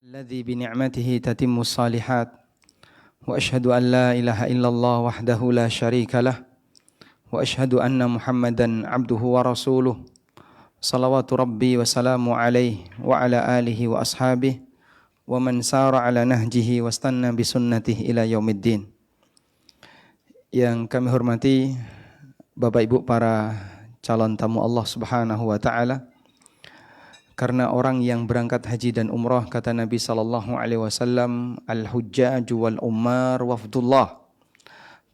الذي بنعمته تتم الصالحات وأشهد أن لا إله إلا الله وحده لا شريك له وأشهد أن محمدا عبده ورسوله صلوات ربي وسلامه عليه وعلى آله وأصحابه ومن سار على نهجه واستنى بسنته إلى يوم الدين. Yang kami hormati Bapak Ibu para calon tamu Allah Subhanahu wa taala. Karena orang yang berangkat haji dan umrah, kata Nabi sallallahu alaihi wasallam, al-hujjaju wal ummar wafdullah.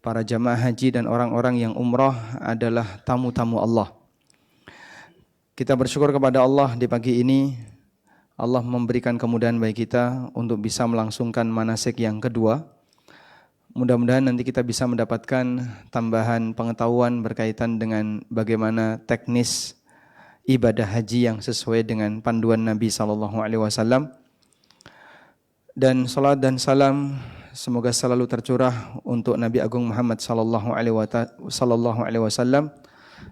Para jamaah haji dan orang-orang yang umrah adalah tamu-tamu Allah. Kita bersyukur kepada Allah di pagi ini. Allah memberikan kemudahan bagi kita untuk bisa melangsungkan manasik yang kedua. Mudah-mudahan nanti kita bisa mendapatkan tambahan pengetahuan berkaitan dengan bagaimana teknis ibadah haji yang sesuai dengan panduan Nabi SAW. Dan salat dan salam semoga selalu tercurah untuk Nabi Agung Muhammad SAW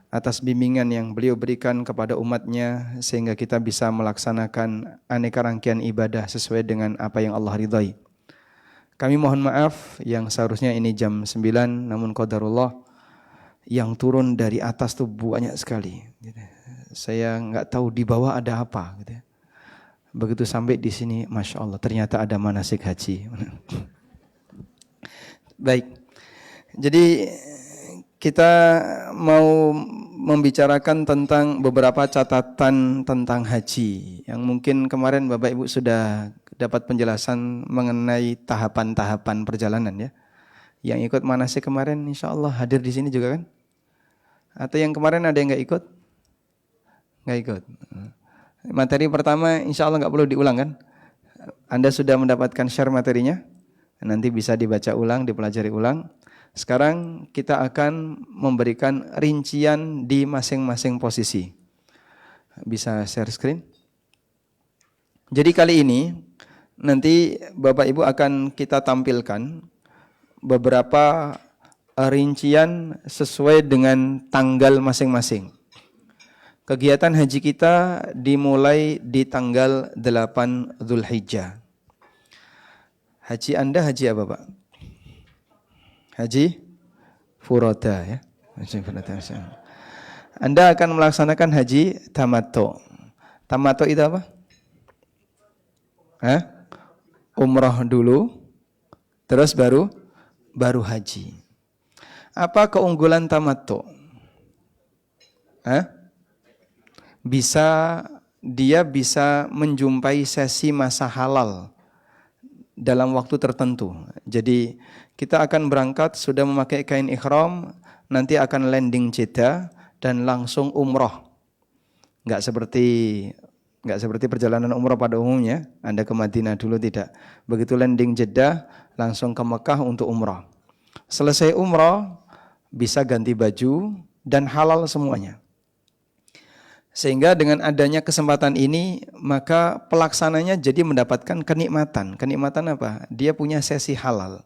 atas bimbingan yang beliau berikan kepada umatnya sehingga kita bisa melaksanakan aneka rangkaian ibadah sesuai dengan apa yang Allah ridhai. Kami mohon maaf yang seharusnya ini jam 9, namun qadarullah yang turun dari atas tuh banyak sekali. Saya nggak tahu di bawah ada apa. Begitu sampai di sini, Masya Allah, ternyata ada manasik haji. Baik, jadi kita mau membicarakan tentang beberapa catatan tentang haji yang mungkin kemarin Bapak Ibu sudah dapat penjelasan mengenai tahapan-tahapan perjalanan ya. Yang ikut manasik kemarin insya Allah hadir di sini juga kan? Atau yang kemarin ada yang nggak ikut? Nggak ikut. Materi pertama insya Allah nggak perlu diulang kan? Anda sudah mendapatkan share materinya? Nanti bisa dibaca ulang, dipelajari ulang. Sekarang kita akan memberikan rincian di masing-masing posisi. Bisa share screen? Jadi kali ini nanti Bapak Ibu akan kita tampilkan beberapa rincian sesuai dengan tanggal masing-masing. Kegiatan haji kita dimulai di tanggal 8 Dzulhijjah. Haji Anda haji apa, Pak? Haji Furoda ya. Haji Furoda. Anda akan melaksanakan haji tamattu. Tamattu itu apa? Umrah dulu, terus baru haji. Apa keunggulan tamattu? Dia bisa menjumpai sesi masa halal dalam waktu tertentu. Jadi kita akan berangkat sudah memakai kain ihram, nanti akan landing Jeddah dan langsung umrah. Enggak seperti perjalanan umrah pada umumnya. Anda ke Madinah dulu tidak. Begitu landing Jeddah langsung ke Mekah untuk umrah. Selesai umrah bisa ganti baju dan halal semuanya. Sehingga dengan adanya kesempatan ini, maka pelaksananya jadi mendapatkan kenikmatan. Kenikmatan apa? Dia punya sesi halal.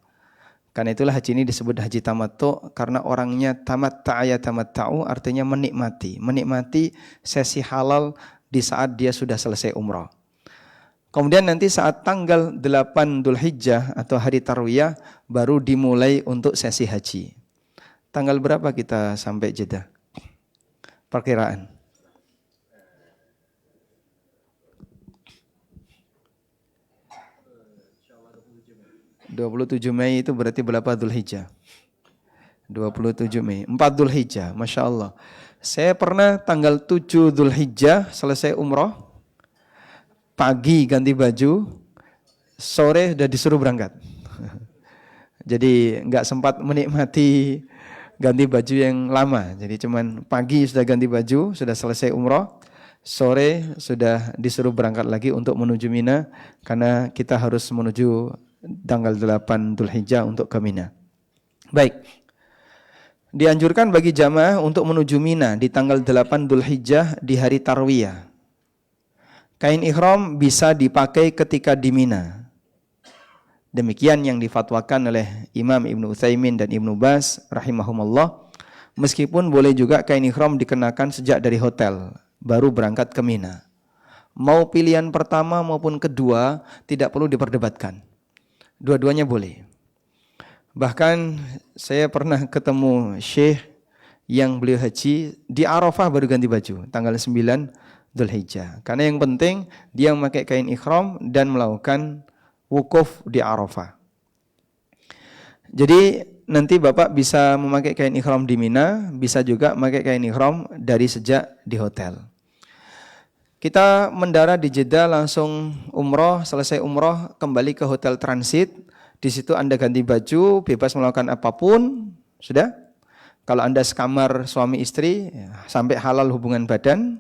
Karena itulah haji ini disebut haji tamattu, karena orangnya tamatta'u artinya menikmati. Menikmati sesi halal di saat dia sudah selesai umrah. Kemudian nanti saat tanggal 8 Dzulhijjah atau hari Tarwiyah baru dimulai untuk sesi haji. Tanggal berapa kita sampai Jeddah? Perkiraan. 27 Mei itu berarti berapa Dzulhijjah? 27 Mei, 4 Dzulhijjah, Masya Allah. Saya pernah tanggal 7 Dzulhijjah selesai umrah, pagi ganti baju, sore udah disuruh berangkat. Jadi nggak sempat menikmati ganti baju yang lama. Jadi cuman pagi sudah ganti baju, sudah selesai umrah, sore sudah disuruh berangkat lagi untuk menuju Mina, karena kita harus menuju tanggal 8 Dzulhijjah untuk ke Mina. Baik. Dianjurkan bagi jamaah untuk menuju Mina di tanggal 8 Dzulhijjah di hari Tarwiyah. Kain ihram bisa dipakai ketika di Mina. Demikian yang difatwakan oleh Imam Ibnu Utsaimin dan Ibnu Baz rahimahumullah. Meskipun boleh juga kain ihram dikenakan sejak dari hotel baru berangkat ke Mina. Mau pilihan pertama maupun kedua tidak perlu diperdebatkan. Dua-duanya boleh. Bahkan saya pernah ketemu syekh yang beliau haji di Arafah baru ganti baju tanggal 9 Dzulhijjah. Karena yang penting dia memakai kain ihram dan melakukan wukuf di Arafah. Jadi nanti Bapak bisa memakai kain ihram di Mina, bisa juga memakai kain ihram dari sejak di hotel. Kita mendarat di Jeddah langsung umroh, selesai umroh kembali ke hotel transit. Di situ Anda ganti baju, bebas melakukan apapun, sudah. Kalau Anda sekamar suami istri, sampai halal hubungan badan.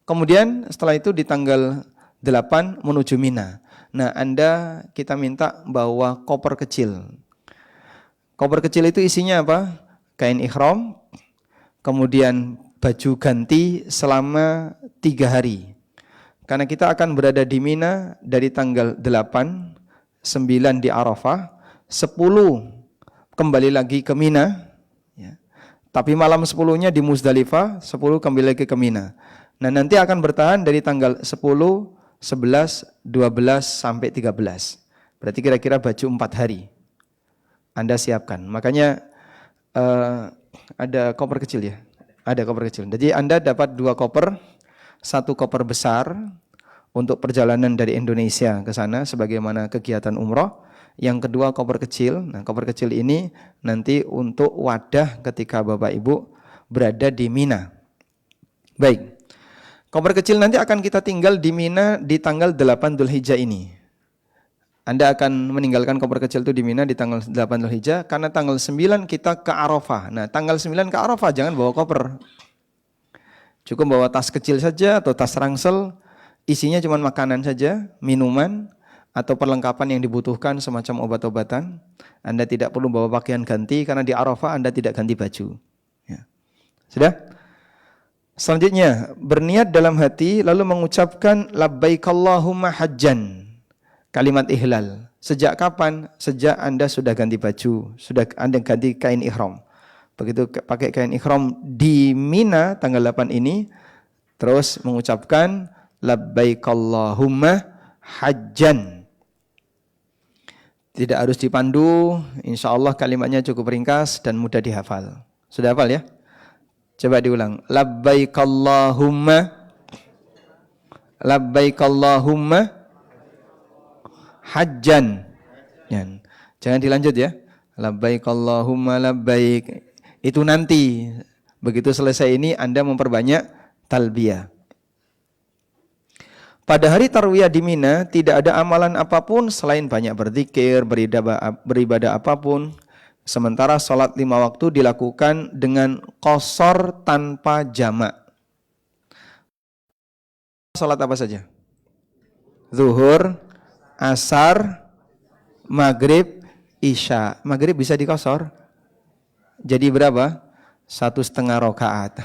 Kemudian setelah itu di tanggal 8 menuju Mina. Nah, kita minta bawa koper kecil. Koper kecil itu isinya apa? Kain ihram, kemudian baju ganti selama 3 hari. Karena kita akan berada di Mina dari tanggal 8, 9 di Arafah, 10 kembali lagi ke Mina. Ya. Tapi malam 10-nya di Muzdalifah, 10 kembali lagi ke Mina. Nah, nanti akan bertahan dari tanggal 10, 11, 12 sampai 13. Berarti kira-kira baju 4 hari. Anda siapkan. Makanya ada koper kecil ya. Ada koper kecil. Jadi Anda dapat 2 koper, 1 koper besar untuk perjalanan dari Indonesia ke sana sebagaimana kegiatan umroh. Yang kedua koper kecil. Nah, koper kecil ini nanti untuk wadah ketika Bapak Ibu berada di Mina. Baik. Koper kecil nanti akan kita tinggal di Mina di tanggal 8 Dzulhijjah ini. Anda akan meninggalkan koper kecil itu di Mina di tanggal 8 Dzulhijjah karena tanggal 9 kita ke Arafah. Nah, tanggal 9 ke Arafah jangan bawa koper. Cukup bawa tas kecil saja atau tas ransel, isinya cuma makanan saja, minuman atau perlengkapan yang dibutuhkan semacam obat-obatan. Anda tidak perlu bawa pakaian ganti karena di Arafah Anda tidak ganti baju. Ya. Sudah? Selanjutnya, berniat dalam hati lalu mengucapkan labbaik Allahumma hajjan. Kalimat ihlal. Sejak kapan? Sejak Anda sudah ganti baju, sudah Anda ganti kain ihram. Begitu pakai kain ihram di Mina tanggal 8 ini, terus mengucapkan labbaik Allahumma hajjan. Tidak harus dipandu, insya Allah kalimatnya cukup ringkas dan mudah dihafal. Sudah hafal ya? Coba diulang. Labbaik Allahumma hajjan. Jangan dilanjut ya. Labbaik Allahumma labbaik. Itu nanti. Begitu selesai ini Anda memperbanyak talbiyah. Pada hari tarwiyah di Mina tidak ada amalan apapun selain banyak berzikir, beribadah apapun. Sementara sholat 5 waktu dilakukan dengan qashar tanpa jamak. Sholat apa saja? Zuhur, asar, maghrib, isya. Maghrib bisa diqashar. Jadi berapa? 1,5 rakaat.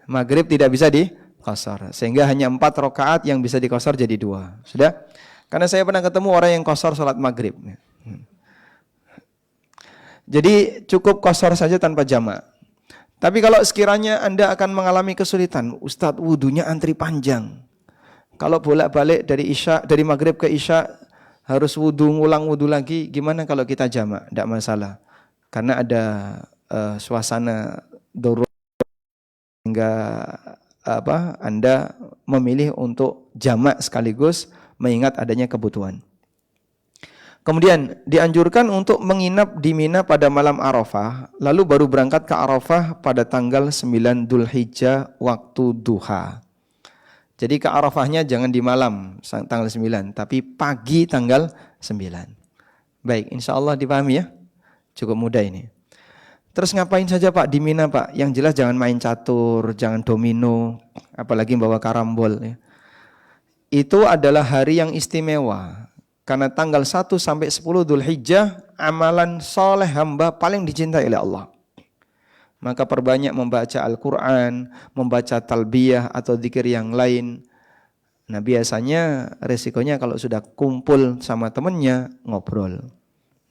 Maghrib tidak bisa diqashar. Sehingga hanya 4 rakaat yang bisa diqashar jadi 2. Sudah? Karena saya pernah ketemu orang yang qashar sholat maghrib. Jadi cukup qashar saja tanpa jamak. Tapi kalau sekiranya Anda akan mengalami kesulitan, Ustadz wudunya antri panjang. Kalau bolak-balik dari maghrib ke isya harus ngulang wudu lagi, gimana kalau kita jamak? Tidak masalah. Karena ada suasana darurat sehingga Anda memilih untuk jamak sekaligus mengingat adanya kebutuhan. Kemudian dianjurkan untuk menginap di Mina pada malam Arafah, lalu baru berangkat ke Arafah pada tanggal 9 Dzulhijjah waktu duha. Jadi ke Arafahnya jangan di malam tanggal 9, tapi pagi tanggal 9. Baik, insya Allah dipahami ya? Cukup mudah ini. Terus ngapain saja Pak di Mina Pak? Yang jelas jangan main catur, jangan domino, apalagi bawa karambol. Ya. Itu adalah hari yang istimewa. Karena tanggal 1 sampai 10 Dzulhijjah amalan soleh hamba paling dicintai oleh Allah. Maka perbanyak membaca Al-Quran, membaca talbiyah atau zikir yang lain. Nah biasanya resikonya kalau sudah kumpul sama temannya ngobrol.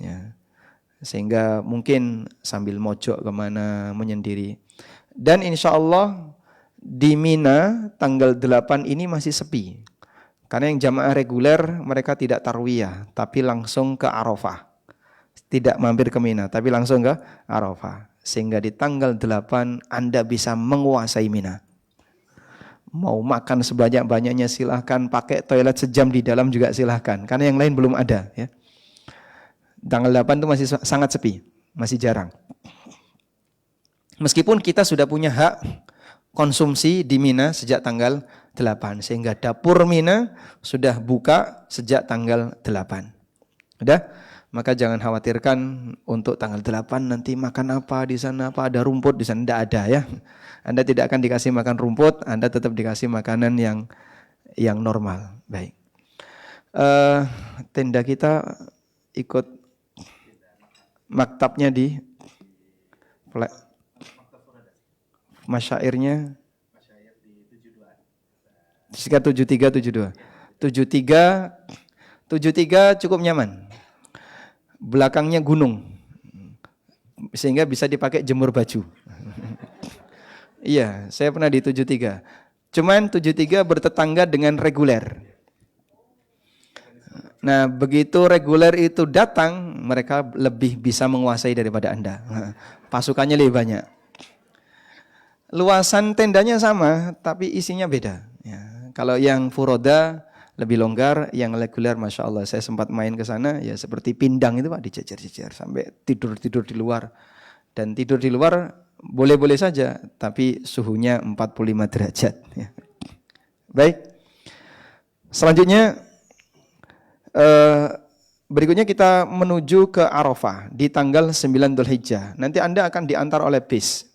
Ya. Sehingga mungkin sambil mojok kemana menyendiri. Dan insya Allah di Mina tanggal 8 ini masih sepi. Karena yang jamaah reguler mereka tidak tarwiyah, tapi langsung ke Arafah. Tidak mampir ke Mina, tapi langsung ke Arafah. Sehingga di tanggal 8 Anda bisa menguasai Mina. Mau makan sebanyak-banyaknya silahkan, pakai toilet sejam di dalam juga silahkan. Karena yang lain belum ada. Ya. Tanggal 8 itu masih sangat sepi, masih jarang. Meskipun kita sudah punya hak konsumsi di Mina sejak tanggal 8. Sehingga dapur Mina sudah buka sejak tanggal 8. Udah? Maka jangan khawatirkan untuk tanggal 8 nanti makan apa di sana, apa ada rumput di sana. Tidak ada ya. Anda tidak akan dikasih makan rumput, Anda tetap dikasih makanan yang normal. Baik. Tenda kita ikut maktabnya di masyairnya sekitar 73, 72. 73 cukup nyaman. Belakangnya gunung. Sehingga bisa dipakai jemur baju. Iya, saya pernah di 73. Cuman 73 bertetangga dengan reguler. Nah, begitu reguler itu datang, mereka lebih bisa menguasai daripada Anda. Pasukannya lebih banyak. Luasan tendanya sama, tapi isinya beda. Ya, kalau yang furoda lebih longgar, yang reguler, masya Allah, saya sempat main ke sana, ya seperti pindang itu Pak, dicecer-cecer sampai tidur di luar. Dan tidur di luar boleh-boleh saja, tapi suhunya 45 derajat. Ya. Baik, selanjutnya berikutnya kita menuju ke Arafah di tanggal 9 Dzulhijjah. Nanti Anda akan diantar oleh bis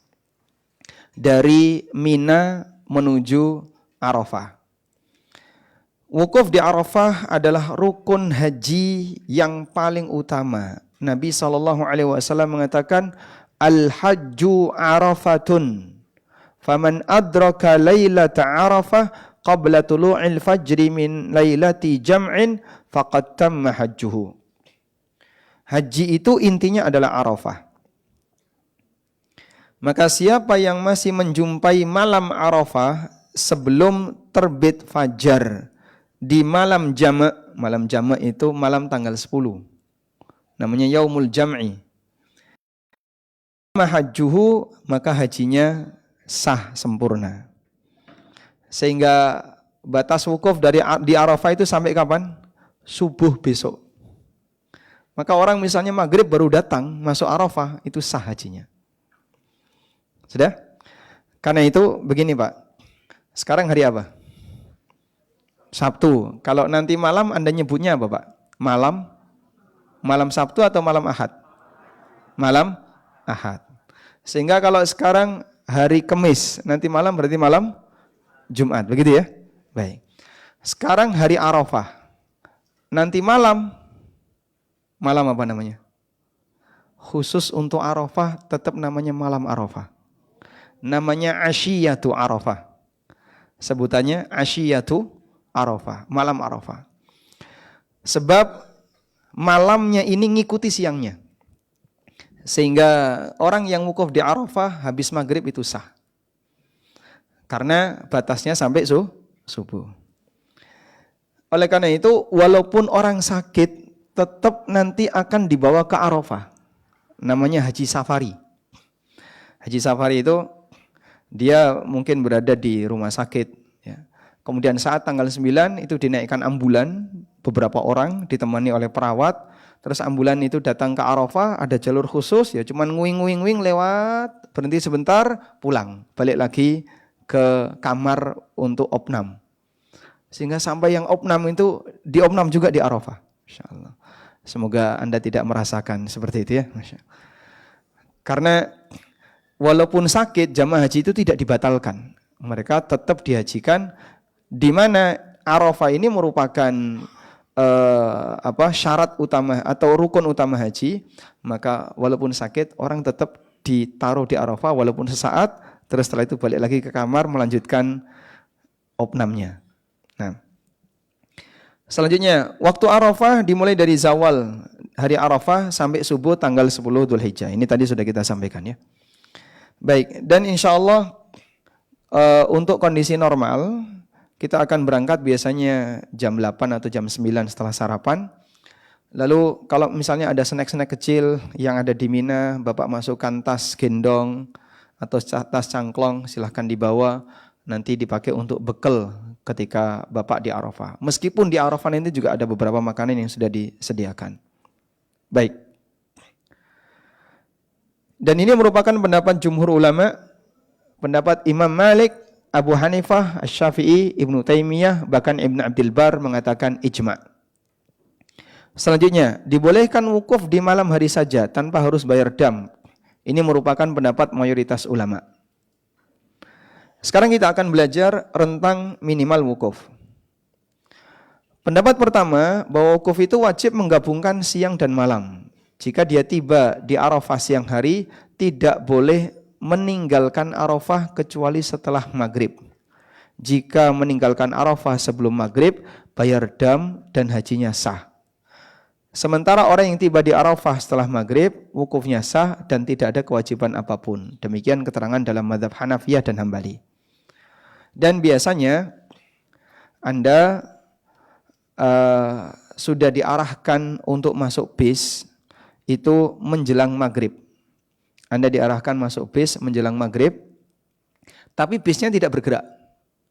dari Mina menuju Arafah. Wukuf di Arafah adalah rukun haji yang paling utama. Nabi SAW mengatakan, Al-hajju arafatun, faman adraka laylata arafah qabla tulu'il fajri min laylati jam'in faqad tamma hajjuhu. Haji itu intinya adalah Arafah. Maka siapa yang masih menjumpai malam Arafah sebelum terbit fajar di malam jamak itu malam tanggal 10. Namanya yaumul jam'i. Hajjuhu, maka hajinya sah sempurna. Sehingga batas wukuf di Arafah itu sampai kapan? Subuh besok. Maka orang misalnya maghrib baru datang masuk Arafah, itu sah hajinya. Sudah? Karena itu begini Pak. Sekarang hari apa? Sabtu. Kalau nanti malam Anda nyebutnya apa Pak? Malam Sabtu atau malam Ahad? Malam Ahad. Sehingga kalau sekarang hari Kamis, nanti malam berarti malam Jumat, begitu ya? Baik. Sekarang hari Arafah. Nanti malam apa namanya? Khusus untuk Arafah tetap namanya malam Arafah. Namanya Ashiyatu Arafah. Sebutannya Ashiyatu Arafah, malam Arafah. Sebab malamnya ini ngikuti siangnya. Sehingga orang yang wukuf di Arafah habis maghrib itu sah. Karena batasnya sampai subuh. Oleh karena itu, walaupun orang sakit, tetap nanti akan dibawa ke Arafah. Namanya haji safari. Haji safari itu, dia mungkin berada di rumah sakit. Ya. Kemudian saat tanggal 9 itu dinaikkan ambulan, beberapa orang ditemani oleh perawat. Terus ambulan itu datang ke Arafah, ada jalur khusus, ya cuman nguing-nguing lewat, berhenti sebentar, pulang. Balik lagi ke kamar untuk opnam. Sehingga sampai yang opnam itu diopnam juga di Arafah. Insyaallah. Semoga Anda tidak merasakan seperti itu ya. Karena walaupun sakit, jamaah haji itu tidak dibatalkan. Mereka tetap dihajikan, di mana Arafah ini merupakan syarat utama atau rukun utama haji, maka walaupun sakit orang tetap ditaruh di Arafah walaupun sesaat, terus setelah itu balik lagi ke kamar melanjutkan opnamnya. Nah, selanjutnya waktu Arafah dimulai dari zawal hari Arafah sampai subuh tanggal 10 Dzulhijjah. Ini tadi sudah kita sampaikan ya. Baik, dan insya Allah Untuk kondisi normal, kita akan berangkat biasanya jam 8 atau jam 9 setelah sarapan. Lalu kalau misalnya ada snack-snack kecil yang ada di Mina, Bapak masukkan tas gendong atau tas cangklong, silahkan dibawa, nanti dipakai untuk bekal ketika Bapak di Arafah. Meskipun di Arafah ini juga ada beberapa makanan yang sudah disediakan. Baik. Dan ini merupakan pendapat jumhur ulama, pendapat Imam Malik, Abu Hanifah, Asy-Syafi'i, Ibnu Taimiyah, bahkan Ibnu Abdul Bar mengatakan ijma'. Selanjutnya, dibolehkan wukuf di malam hari saja tanpa harus bayar dam. Ini merupakan pendapat mayoritas ulama. Sekarang kita akan belajar rentang minimal wukuf. Pendapat pertama, bahwa wukuf itu wajib menggabungkan siang dan malam. Jika dia tiba di Arafah siang hari, tidak boleh meninggalkan Arafah kecuali setelah maghrib. Jika meninggalkan Arafah sebelum maghrib, bayar dam dan hajinya sah. Sementara orang yang tiba di Arafah setelah maghrib, wukufnya sah dan tidak ada kewajiban apapun. Demikian keterangan dalam mazhab Hanafiyah dan Hambali. Dan biasanya Anda sudah diarahkan untuk masuk bis itu menjelang maghrib. Anda diarahkan masuk bis menjelang maghrib, tapi bisnya tidak bergerak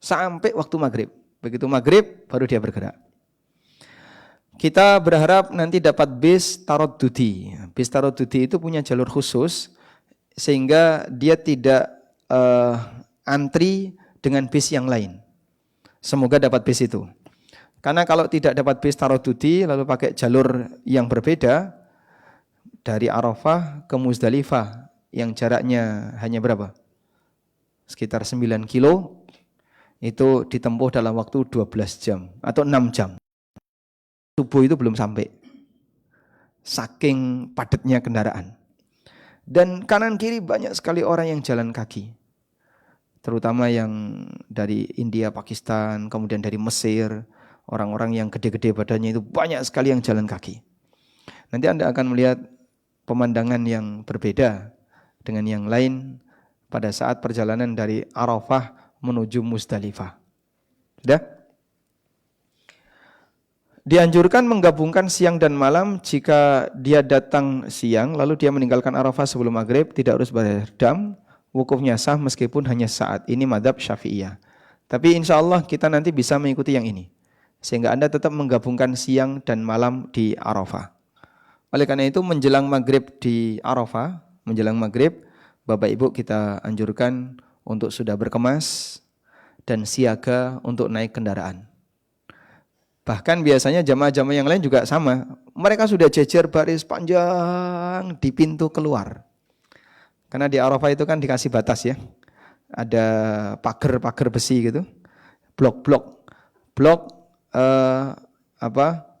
sampai waktu maghrib. Begitu maghrib baru dia bergerak. Kita berharap nanti dapat bis Taroddudi. Bis Taroddudi itu punya jalur khusus sehingga dia tidak antri dengan bis yang lain. Semoga dapat bis itu. Karena kalau tidak dapat bis Taroddudi lalu pakai jalur yang berbeda dari Arafah ke Muzdalifah yang jaraknya hanya berapa? Sekitar 9 kilo, itu ditempuh dalam waktu 12 jam atau 6 jam. Subuh itu belum sampai. Saking padatnya kendaraan. Dan kanan kiri banyak sekali orang yang jalan kaki. Terutama yang dari India, Pakistan, kemudian dari Mesir. Orang-orang yang gede-gede badannya itu banyak sekali yang jalan kaki. Nanti Anda akan melihat pemandangan yang berbeda dengan yang lain pada saat perjalanan dari Arafah menuju Muzdalifah. Sudah? Dianjurkan menggabungkan siang dan malam. Jika dia datang siang lalu dia meninggalkan Arafah sebelum maghrib, tidak harus bayar dam, wukufnya sah meskipun hanya saat. Ini mazhab Syafi'iyah. Tapi insya Allah kita nanti bisa mengikuti yang ini, sehingga Anda tetap menggabungkan siang dan malam di Arafah. Oleh karena itu menjelang maghrib di Arafah, menjelang maghrib, Bapak Ibu kita anjurkan untuk sudah berkemas dan siaga untuk naik kendaraan. Bahkan biasanya jamaah-jamaah yang lain juga sama. Mereka sudah jejer baris panjang di pintu keluar. Karena di Arafah itu kan dikasih batas ya. Ada pagar-pagar besi gitu. Blok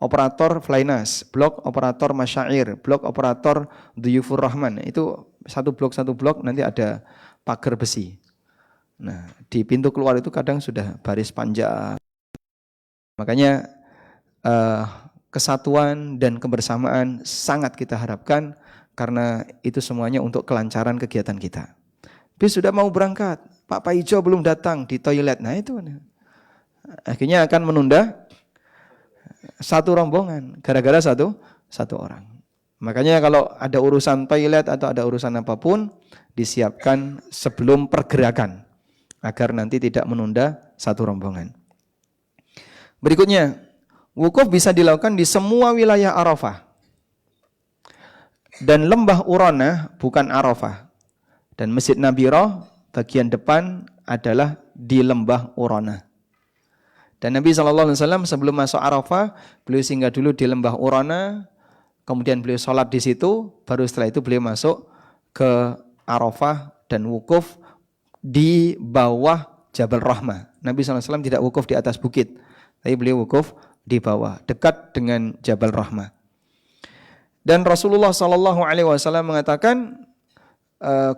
operator Flynas, blok operator Masyair, blok operator Duyufur Rahman. Itu satu blok nanti ada pagar besi. Nah, di pintu keluar itu kadang sudah baris panjang. Makanya kesatuan dan kebersamaan sangat kita harapkan karena itu semuanya untuk kelancaran kegiatan kita. Bis sudah mau berangkat, Pak Paijo belum datang di toilet. Nah itu akhirnya akan menunda satu rombongan gara-gara satu orang. Makanya kalau ada urusan toilet atau ada urusan apapun disiapkan sebelum pergerakan agar nanti tidak menunda satu rombongan. Berikutnya, wukuf bisa dilakukan di semua wilayah Arafah. Dan lembah Urana bukan Arafah. Dan Masjid Nabirah bagian depan adalah di lembah Urana. Dan Nabi SAW sebelum masuk Arafah, beliau singgah dulu di lembah Urana, kemudian beliau sholat di situ, baru setelah itu beliau masuk ke Arafah dan wukuf di bawah Jabal Rahmah. Nabi SAW tidak wukuf di atas bukit, tapi beliau wukuf di bawah, dekat dengan Jabal Rahmah. Dan Rasulullah SAW mengatakan,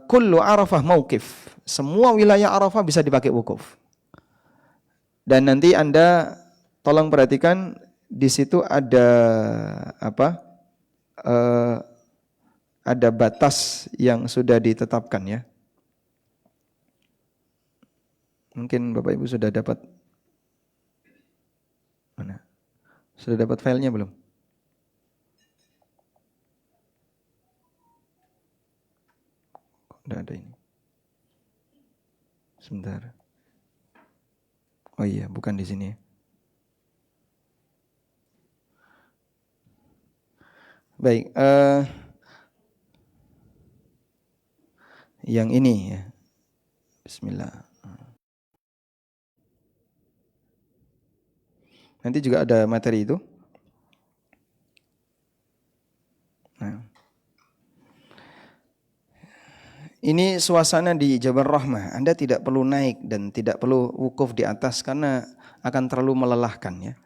kullu Arafah mauqif. Semua wilayah Arafah bisa dipakai wukuf. Dan nanti Anda tolong perhatikan di situ ada ada batas yang sudah ditetapkan ya. Mungkin Bapak Ibu sudah dapat mana? Sudah dapat filenya belum? Tidak ada ini. Sebentar. Oh iya, bukan di sini. Baik, yang ini ya. Bismillah. Nanti juga ada materi itu. Nah. Ini suasana di Jabal Rahmah. Anda tidak perlu naik dan tidak perlu wukuf di atas karena akan terlalu melelahkan ya.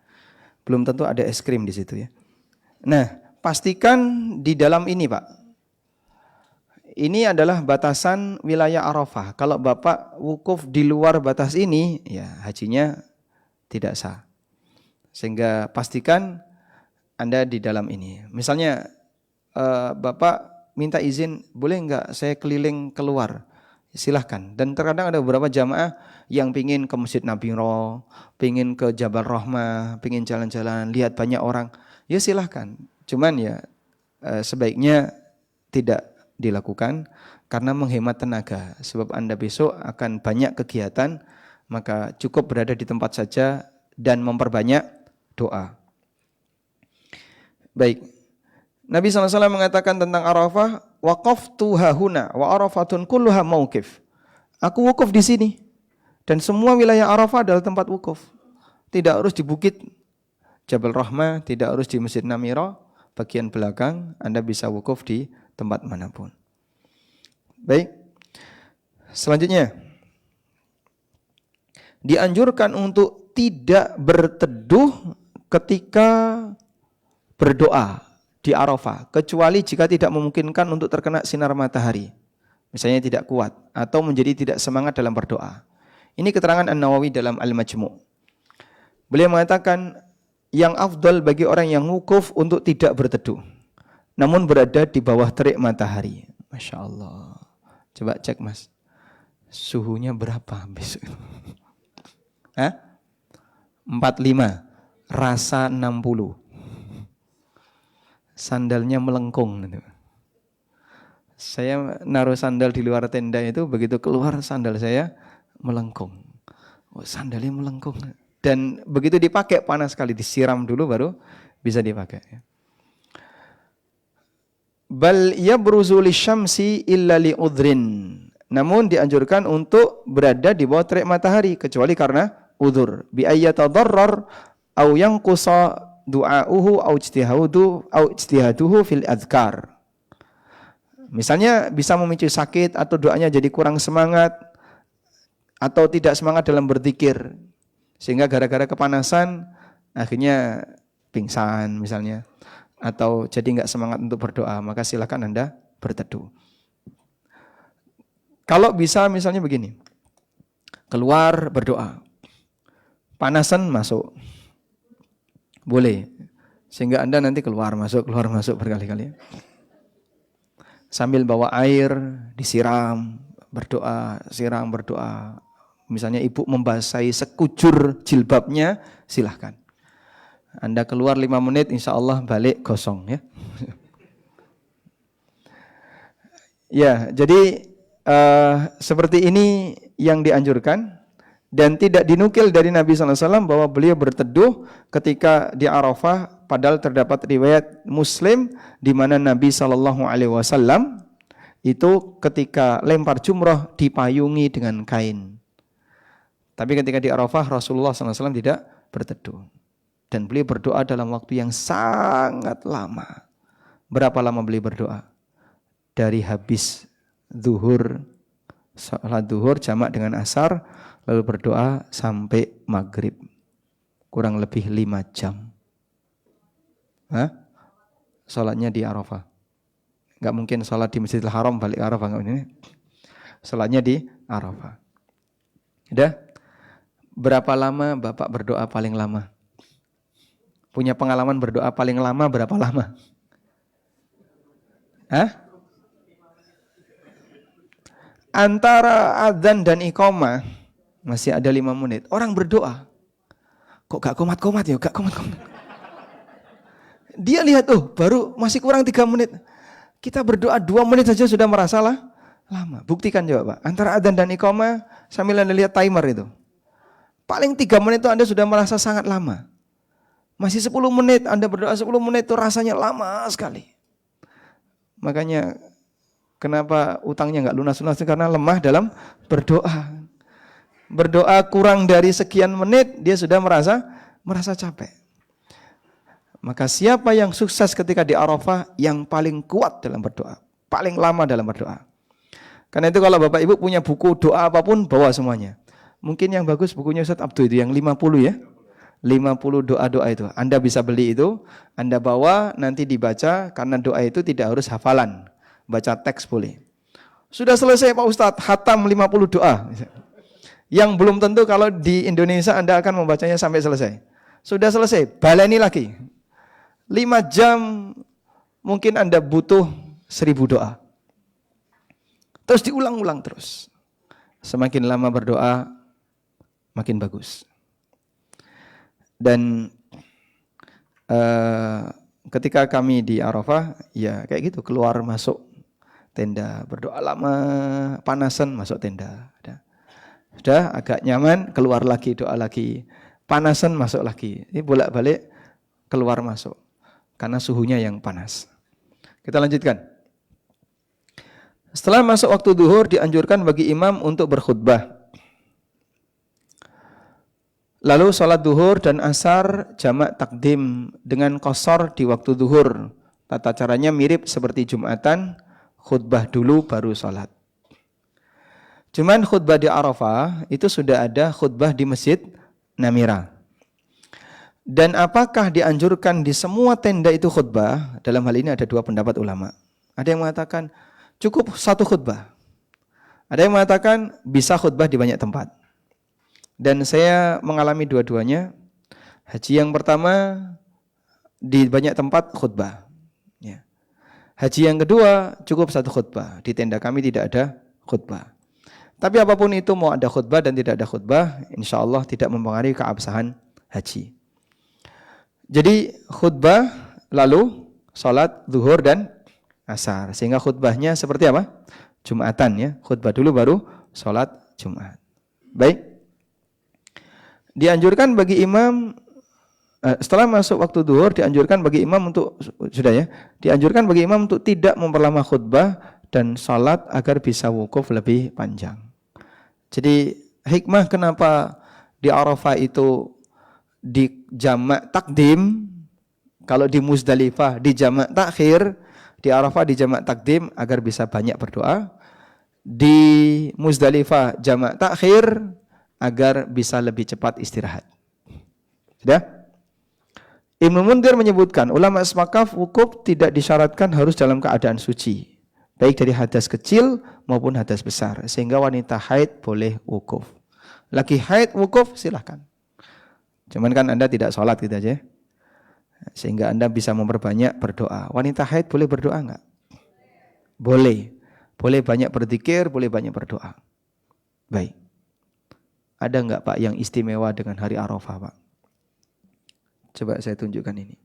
Belum tentu ada es krim di situ ya. Nah, pastikan di dalam ini Pak. Ini adalah batasan wilayah Arafah. Kalau Bapak wukuf di luar batas ini, ya hajinya tidak sah. Sehingga pastikan Anda di dalam ini. Misalnya Bapak minta izin, boleh enggak saya keliling keluar? Silahkan. Dan terkadang ada beberapa jamaah yang pingin ke Masjid Nabi Ro, pingin ke Jabal Rahmah, pingin jalan-jalan, lihat banyak orang. Ya silahkan. Cuman ya sebaiknya tidak dilakukan karena menghemat tenaga. Sebab Anda besok akan banyak kegiatan, maka cukup berada di tempat saja dan memperbanyak doa. Baik. Nabi SAW mengatakan tentang Arafah, waqaftu hahuna wa Arafatun kulluha mauqif. Aku wukuf di sini dan semua wilayah Arafah adalah tempat wukuf. Tidak harus di bukit Jabal Rahmah, tidak harus di Masjid Namira, bagian belakang Anda bisa wukuf di tempat manapun. Baik. Selanjutnya dianjurkan untuk tidak berteduh ketika berdoa di Arafah, kecuali jika tidak memungkinkan untuk terkena sinar matahari. Misalnya tidak kuat atau menjadi tidak semangat dalam berdoa. Ini keterangan An-Nawawi dalam Al-Majmu'. Beliau mengatakan yang afdal bagi orang yang wukuf untuk tidak berteduh, namun berada di bawah terik matahari. Masya Allah. Coba cek Mas, suhunya berapa besok? 45, rasa 60. Sandalnya melengkung. Saya naruh sandal di luar tenda itu, begitu keluar sandal saya melengkung. Oh, sandalnya melengkung. Dan begitu dipakai panas sekali, disiram dulu baru bisa dipakai. Bal yabruzu lisyamsi illa li'udhrin. Namun dianjurkan untuk berada di bawah terik matahari kecuali karena udhur. Bi ayyatadarrar aw yanqusa du'auhu au ijtihaduhu fil adhkar. Misalnya bisa memicu sakit atau doanya jadi kurang semangat atau tidak semangat dalam berzikir sehingga gara-gara kepanasan akhirnya pingsan misalnya atau jadi enggak semangat untuk berdoa, maka silakan Anda berteduh. Kalau bisa misalnya begini. Keluar berdoa. Panasan masuk. Boleh, sehingga Anda nanti keluar masuk berkali-kali. Sambil bawa air, disiram, berdoa, siram, berdoa. Misalnya ibu membasahi sekujur jilbabnya, silahkan. Anda keluar 5 menit, insya Allah balik gosong ya. Ya, jadi seperti ini yang dianjurkan. Dan tidak dinukil dari Nabi SAW bahwa beliau berteduh ketika di Arafah, padahal terdapat riwayat Muslim di mana Nabi SAW itu ketika lempar jumrah dipayungi dengan kain. Tapi ketika di Arafah Rasulullah SAW tidak berteduh. Dan beliau berdoa dalam waktu yang sangat lama. Berapa lama beliau berdoa? Dari habis zuhur, salat zuhur jamak dengan asar, lalu berdoa sampai maghrib, kurang lebih 5 jam. Salatnya di Arafah. Enggak mungkin salat di Masjidil Haram balik Arafah, enggak ini. Salatnya di Arafah. Udah? Berapa lama Bapak berdoa paling lama? Punya pengalaman berdoa paling lama berapa lama? Antara adzan dan iqamah Masih ada 5 menit. Orang berdoa. Kok gak komat-komat ya? Gak komat-komat. Dia lihat, baru masih kurang 3 menit. Kita berdoa 2 menit saja sudah merasa lama. Buktikan coba Pak. Antara adzan dan iqamah sambil Anda lihat timer itu. Paling 3 menit itu Anda sudah merasa sangat lama. Masih 10 menit, Anda berdoa 10 menit itu rasanya lama sekali. Makanya kenapa utangnya gak lunas-lunas? Karena lemah dalam berdoa. Berdoa kurang dari sekian menit, dia sudah merasa capek. Maka siapa yang sukses ketika di Arafah? Yang paling kuat dalam berdoa, paling lama dalam berdoa. Karena itu kalau Bapak Ibu punya buku doa apapun, bawa semuanya. Mungkin yang bagus bukunya Ustaz Abdul itu yang 50 ya. 50 doa-doa itu. Anda bisa beli itu, Anda bawa, nanti dibaca, karena doa itu tidak harus hafalan. Baca teks boleh. Sudah selesai Pak Ustadz, khatam 50 doa. Yang belum tentu kalau di Indonesia Anda akan membacanya sampai selesai. Sudah selesai, baleni lagi. 5 jam mungkin Anda butuh 1000 doa. Terus diulang-ulang terus. Semakin lama berdoa, makin bagus. Dan ketika kami di Arafah, ya kayak gitu, keluar masuk tenda, berdoa lama, panasan masuk tenda. Sudah agak nyaman, keluar lagi, doa lagi. Panasan masuk lagi. Ini bolak-balik keluar masuk. Karena suhunya yang panas. Kita lanjutkan. Setelah masuk waktu zuhur, dianjurkan bagi imam untuk berkhutbah. Lalu sholat zuhur dan asar jamak takdim dengan qashar di waktu zuhur. Tata caranya mirip seperti Jumatan, khutbah dulu baru sholat. Cuman khutbah di Arafah itu sudah ada khutbah di Masjid Namira. Dan apakah dianjurkan di semua tenda itu khutbah? Dalam hal ini ada 2 pendapat ulama. Ada yang mengatakan cukup 1 khutbah. Ada yang mengatakan bisa khutbah di banyak tempat. Dan saya mengalami dua-duanya. Haji yang pertama di banyak tempat khutbah. Ya. Haji yang kedua cukup 1 khutbah. Di tenda kami tidak ada khutbah. Tapi apapun itu, mau ada khutbah dan tidak ada khutbah, insya Allah tidak mempengaruhi keabsahan haji. Jadi khutbah lalu sholat zuhur dan asar. Sehingga khutbahnya seperti apa? Jumatan ya. Khutbah dulu baru sholat Jumat. Baik. Dianjurkan bagi imam setelah masuk waktu zuhur, dianjurkan bagi imam untuk dianjurkan bagi imam untuk tidak memperlama khutbah dan salat agar bisa wukuf lebih panjang. Jadi hikmah kenapa di Arafah itu di jamak takdim, kalau di Muzdalifah di jamak takhir, di Arafah di jamak takdim agar bisa banyak berdoa. Di Muzdalifah jamak takhir agar bisa lebih cepat istirahat. Sudah? Ibnu Munzir menyebutkan, ulama sepakat wukuf tidak disyaratkan harus dalam keadaan suci, baik dari hadas kecil maupun hadas besar, sehingga wanita haid boleh wukuf. Lagi haid wukuf silahkan. Cuman kan Anda tidak sholat gitu aja, sehingga Anda bisa memperbanyak berdoa. Wanita haid boleh berdoa enggak? Boleh. Boleh banyak berzikir, boleh banyak berdoa. Baik. Ada enggak Pak yang istimewa dengan hari Arafah Pak? Coba saya tunjukkan ini.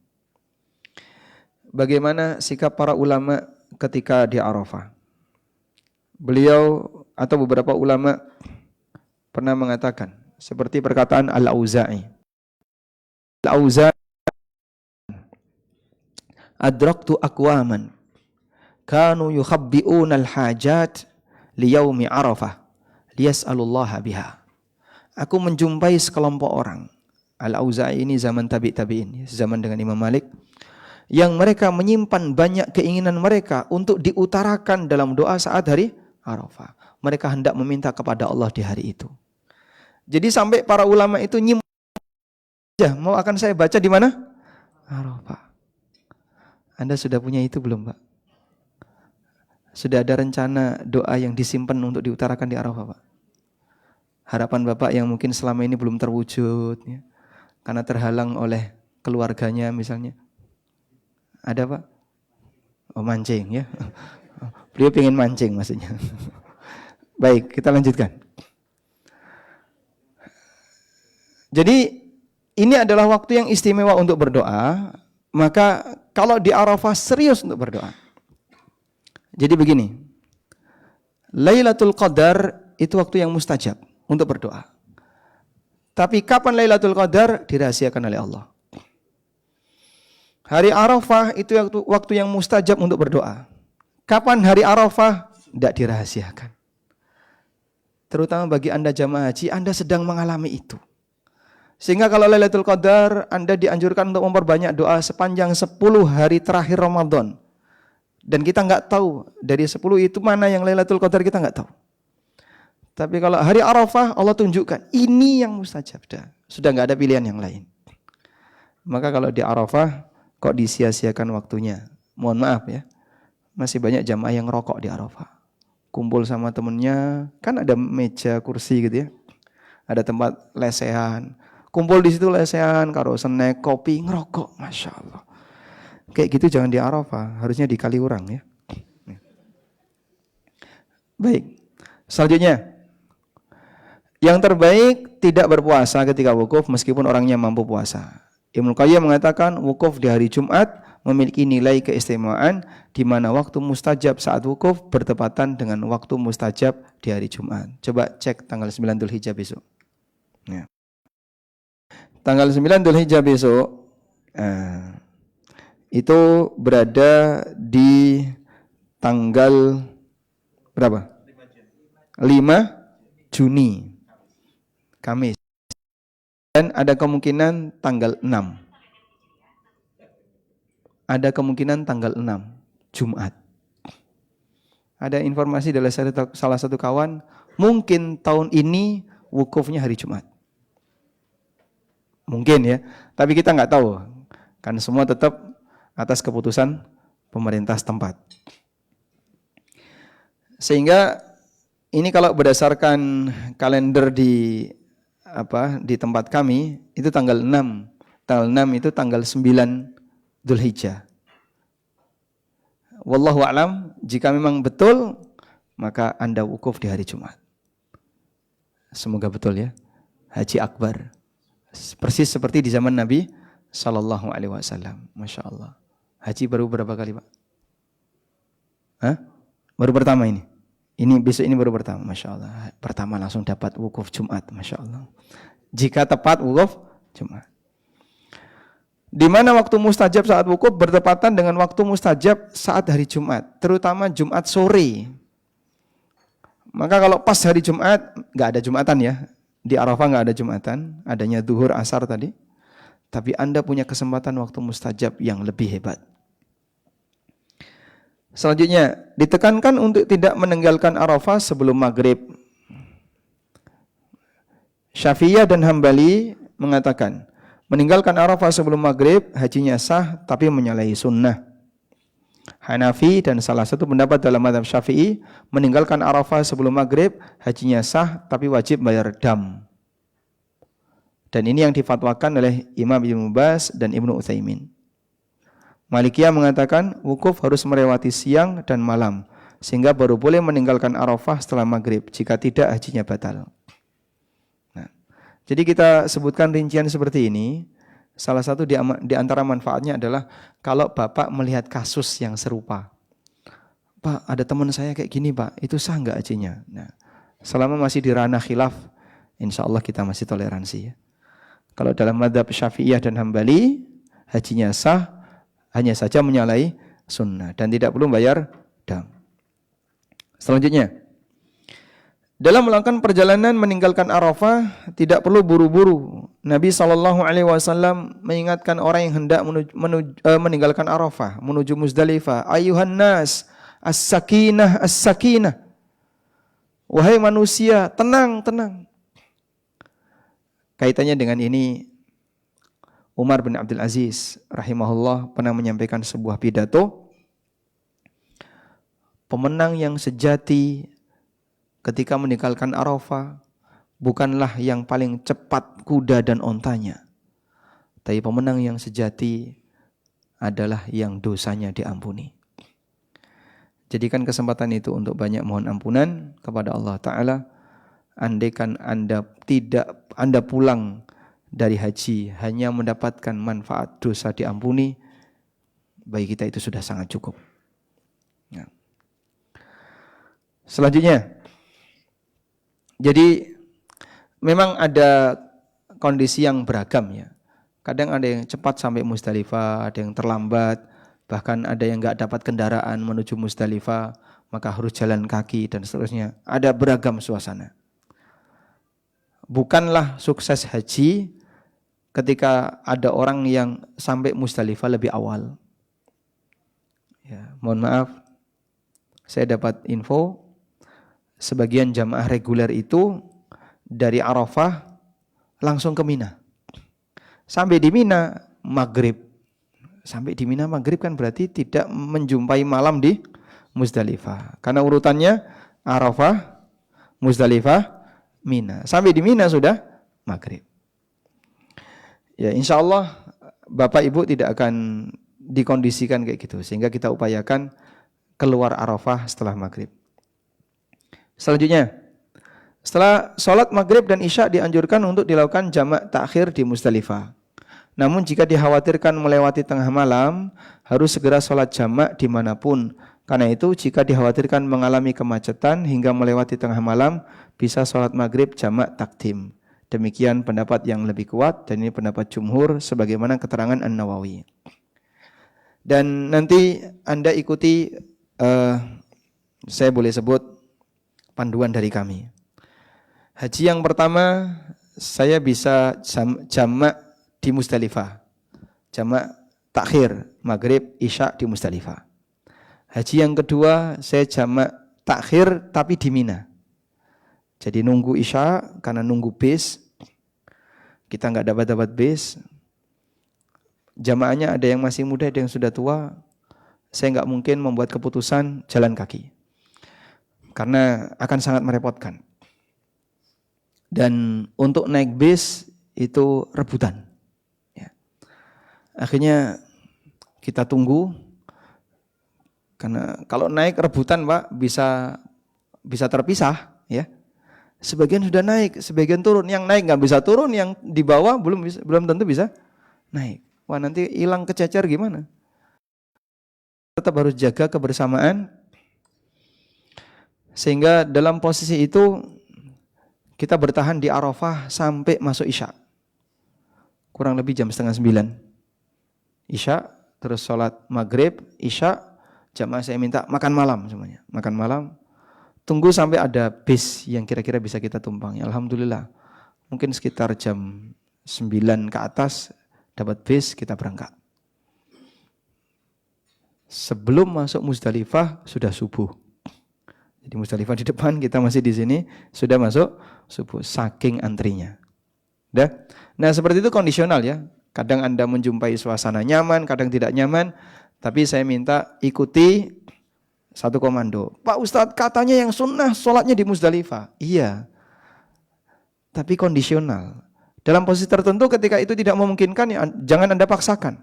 Bagaimana sikap para ulama ketika di Arafah? Beliau atau beberapa ulama pernah mengatakan, seperti perkataan Al-Auza'i. Al-Auza'i, adraktu aqwaman kanu yukhabbi'una al-hajat liyaumi Arafah liyas'alullaha biha. Aku menjumpai sekelompok orang. Al-Auza'i ini zaman tabi'in, zaman dengan Imam Malik, yang mereka menyimpan banyak keinginan mereka untuk diutarakan dalam doa saat hari Arafah. Mereka hendak meminta kepada Allah di hari itu. Jadi sampai para ulama itu nyimpan, mau akan saya baca di mana? Arafah. Anda sudah punya itu belum Pak? Sudah ada rencana doa yang disimpan untuk diutarakan di Arafah Pak? Harapan Bapak yang mungkin selama ini belum terwujud ya, karena terhalang oleh keluarganya misalnya. Ada Pak? Oh mancing ya. Beliau pengen mancing maksudnya. Baik, kita lanjutkan. Jadi ini adalah waktu yang istimewa untuk berdoa. Maka kalau di Arafah serius untuk berdoa. Jadi begini, Lailatul Qadar itu waktu yang mustajab untuk berdoa. Tapi kapan Lailatul Qadar dirahasiakan oleh Allah. Hari Arafah itu waktu yang mustajab untuk berdoa. Kapan hari Arafah? Tidak dirahasiakan. Terutama bagi Anda jamaah haji, Anda sedang mengalami itu. Sehingga kalau Lailatul Qadar, Anda dianjurkan untuk memperbanyak doa sepanjang 10 hari terakhir Ramadan. Dan kita nggak tahu dari 10 itu mana yang Lailatul Qadar, kita nggak tahu. Tapi kalau hari Arafah, Allah tunjukkan ini yang mustajab. Sudah nggak ada pilihan yang lain. Maka kalau di Arafah kok disia-siakan waktunya? Mohon maaf ya, masih banyak jamaah yang rokok di Arafah. Kumpul sama temennya, kan ada meja kursi gitu ya, ada tempat lesehan. Kumpul di situ lesehan, karo snack, kopi, ngerokok, masya Allah. Kayak gitu jangan di Arafah, harusnya di Kaliurang ya. Baik, selanjutnya. Yang terbaik tidak berpuasa ketika wukuf meskipun orangnya mampu puasa. Ibnu Qayyim mengatakan wukuf di hari Jumat memiliki nilai keistimewaan di mana waktu mustajab saat wukuf bertepatan dengan waktu mustajab di hari Jumat. Coba cek tanggal 9 Dzulhijjah besok. Ya. Tanggal 9 Dzulhijjah besok itu berada di tanggal berapa? 5 Juni, Kamis. Dan ada kemungkinan tanggal 6. Ada kemungkinan tanggal 6, Jumat. Ada informasi dari salah satu kawan, mungkin tahun ini wukufnya hari Jumat. Mungkin ya, tapi kita nggak tahu. Kan semua tetap atas keputusan pemerintah setempat. Sehingga ini kalau berdasarkan kalender di tempat kami itu tanggal 6. Tanggal 6 itu tanggal 9 Dzulhijjah. Wallahu a'lam, jika memang betul maka Anda wukuf di hari Jumat. Semoga betul ya. Haji akbar. Persis seperti di zaman Nabi sallallahu alaihi wasallam. Masya Allah. Haji baru berapa kali, Pak? Hah? Baru pertama ini. Ini besok ini baru pertama, Masya Allah. Pertama langsung dapat wukuf Jumat, Masya Allah. Jika tepat wukuf Jumat. Di mana waktu mustajab saat wukuf bertepatan dengan waktu mustajab saat hari Jumat, terutama Jumat sore. Maka kalau pas hari Jumat, nggak ada Jumatan ya. Di Arafah nggak ada Jumatan, adanya duhur asar tadi. Tapi Anda punya kesempatan waktu mustajab yang lebih hebat. Selanjutnya, ditekankan untuk tidak meninggalkan Arafah sebelum maghrib. Syafi'iyah dan Hambali mengatakan, meninggalkan Arafah sebelum maghrib, hajinya sah tapi menyalahi sunnah. Hanafi dan salah satu pendapat dalam mazhab Syafi'i, meninggalkan Arafah sebelum maghrib, hajinya sah tapi wajib bayar dam. Dan ini yang difatwakan oleh Imam Ibnu Baz dan Ibnu Utsaimin. Malikiyah mengatakan wukuf harus melewati siang dan malam, sehingga baru boleh meninggalkan Arafah setelah maghrib. Jika tidak, hajinya batal. Nah, jadi kita sebutkan rincian seperti ini. Salah satu di antara manfaatnya adalah kalau Bapak melihat kasus yang serupa. Pak, ada teman saya kayak gini Pak, itu sah nggak hajinya? Nah, selama masih di ranah khilaf, insya Allah kita masih toleransi ya. Kalau dalam mazhab Syafi'iyah dan Hambali, hajinya sah, hanya saja menyalahi sunnah dan tidak perlu bayar dam. Selanjutnya, dalam melakukan perjalanan meninggalkan Arafah tidak perlu buru-buru. Nabi SAW mengingatkan orang yang hendak meninggalkan Arafah menuju Muzdalifah, ayuhan nas, as-sakinah, as-sakinah. Wahai manusia, tenang, tenang. Kaitannya dengan ini, Umar bin Abdul Aziz rahimahullah pernah menyampaikan sebuah pidato. Pemenang yang sejati ketika meninggalkan Arafah bukanlah yang paling cepat kuda dan ontanya, tapi pemenang yang sejati adalah yang dosanya diampuni. Jadikan kesempatan itu untuk banyak mohon ampunan kepada Allah Ta'ala. Andaikan Anda pulang dari haji hanya mendapatkan manfaat dosa diampuni, bagi kita itu sudah sangat cukup. Nah. Selanjutnya, jadi memang ada kondisi yang beragam ya. Kadang ada yang cepat sampai Muzdalifah, ada yang terlambat, bahkan ada yang nggak dapat kendaraan menuju Muzdalifah, maka harus jalan kaki dan seterusnya. Ada beragam suasana. Bukanlah sukses haji ketika ada orang yang sampai Muzdalifah lebih awal. Ya, mohon maaf, saya dapat info sebagian jamaah reguler itu dari Arafah langsung ke Mina. Sampai di Mina maghrib. Sampai di Mina maghrib kan berarti tidak menjumpai malam di Muzdalifah. Karena urutannya Arafah, Muzdalifah, Mina. Sampai di Mina sudah maghrib. Ya, insya Allah Bapak Ibu tidak akan dikondisikan kayak gitu. Sehingga kita upayakan keluar Arafah setelah maghrib. Selanjutnya, setelah sholat maghrib dan isya dianjurkan untuk dilakukan jamak takhir di Muzdalifah. Namun jika dikhawatirkan melewati tengah malam, harus segera sholat jamak dimanapun. Karena itu jika dikhawatirkan mengalami kemacetan hingga melewati tengah malam, bisa sholat maghrib jamak takdim. Demikian pendapat yang lebih kuat dan ini pendapat jumhur sebagaimana keterangan An-Nawawi. Dan nanti Anda ikuti, saya boleh sebut panduan dari kami. Haji yang pertama saya bisa jamak di Muzdalifah. Jamak takhir maghrib isya di Muzdalifah. Haji yang kedua saya jamak takhir tapi di Mina. Jadi nunggu isya karena nunggu bis. Kita enggak dapat bis. Jamaahnya ada yang masih muda, ada yang sudah tua. Saya enggak mungkin membuat keputusan jalan kaki. Karena akan sangat merepotkan. Dan untuk naik bis itu rebutan. Ya. Akhirnya kita tunggu. Karena kalau naik rebutan Pak bisa terpisah. Ya. Sebagian sudah naik, sebagian turun. Yang naik nggak bisa turun, yang di bawah belum tentu bisa naik. Wah nanti hilang kececer gimana? Tetap harus jaga kebersamaan. Sehingga dalam posisi itu kita bertahan di Arafah sampai masuk Isya. Kurang lebih jam 8:30. Isya, terus sholat maghrib, Isya, jamaah saya minta makan malam semuanya. Makan malam, tunggu sampai ada bis yang kira-kira bisa kita tumpangi. Alhamdulillah, mungkin sekitar jam 9 ke atas dapat bis, kita berangkat. Sebelum masuk Muzdalifah sudah subuh. Di Muzdalifah di depan, kita masih di sini, sudah masuk subuh, saking antrinya. Nah seperti itu kondisional ya. Kadang Anda menjumpai suasana nyaman, kadang tidak nyaman. Tapi saya minta ikuti satu komando. Pak Ustadz katanya yang sunnah sholatnya di Muzdalifah. Iya, tapi kondisional. Dalam posisi tertentu ketika itu tidak memungkinkan, ya, jangan Anda paksakan.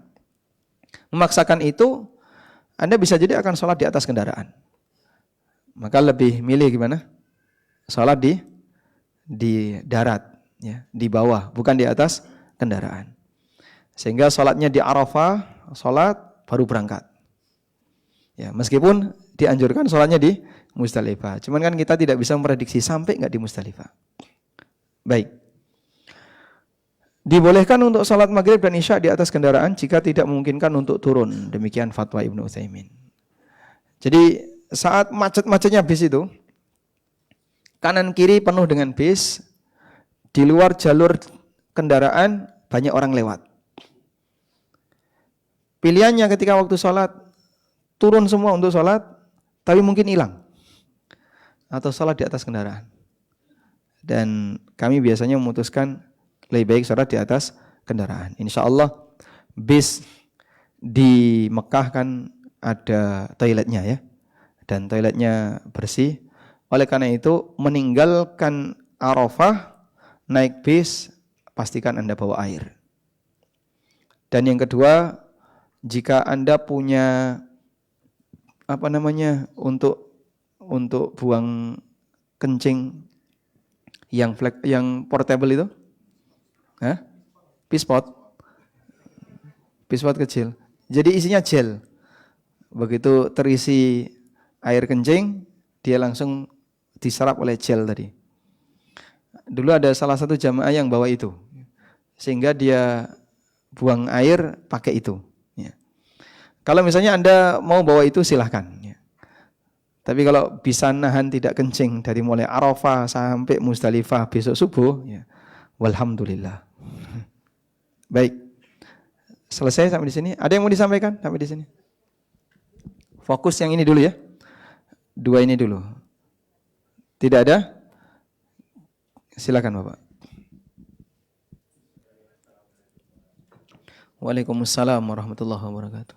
Memaksakan itu, Anda bisa jadi akan sholat di atas kendaraan. Maka lebih milih gimana? Salat di darat, ya, di bawah, bukan di atas kendaraan. Sehingga salatnya di Arafah, salat baru berangkat. Ya, meskipun dianjurkan salatnya di Muzdalifah. Cuman kan kita tidak bisa memprediksi sampai enggak di Muzdalifah. Baik. Dibolehkan untuk salat maghrib dan isya di atas kendaraan jika tidak memungkinkan untuk turun. Demikian fatwa Ibnu Utsaimin. Jadi saat macet-macetnya bis itu, kanan kiri penuh dengan bis, di luar jalur kendaraan banyak orang lewat. Pilihannya ketika waktu sholat, turun semua untuk sholat, tapi mungkin hilang. Atau sholat di atas kendaraan. Dan kami biasanya memutuskan lebih baik sholat di atas kendaraan. Insya Allah bis di Mekah kan ada toiletnya ya. Dan toiletnya bersih. Oleh karena itu meninggalkan Arafah, naik bis, pastikan Anda bawa air. Dan yang kedua, jika Anda punya untuk buang kencing yang portable itu, Pispot, pispot kecil. Jadi isinya gel. Begitu terisi air kencing, dia langsung diserap oleh gel tadi. Dulu ada salah satu jamaah yang bawa itu, sehingga dia buang air pakai itu. Ya. Kalau misalnya Anda mau bawa itu silahkan. Ya. Tapi kalau bisa nahan tidak kencing dari mulai Arafah sampai Musdalifah besok subuh, ya, walhamdulillah. Baik, selesai sampai di sini. Ada yang mau disampaikan sampai di sini? Fokus yang ini dulu ya. Dua ini dulu. Tidak ada? Silakan Bapak. Waalaikumsalam warahmatullahi wabarakatuh.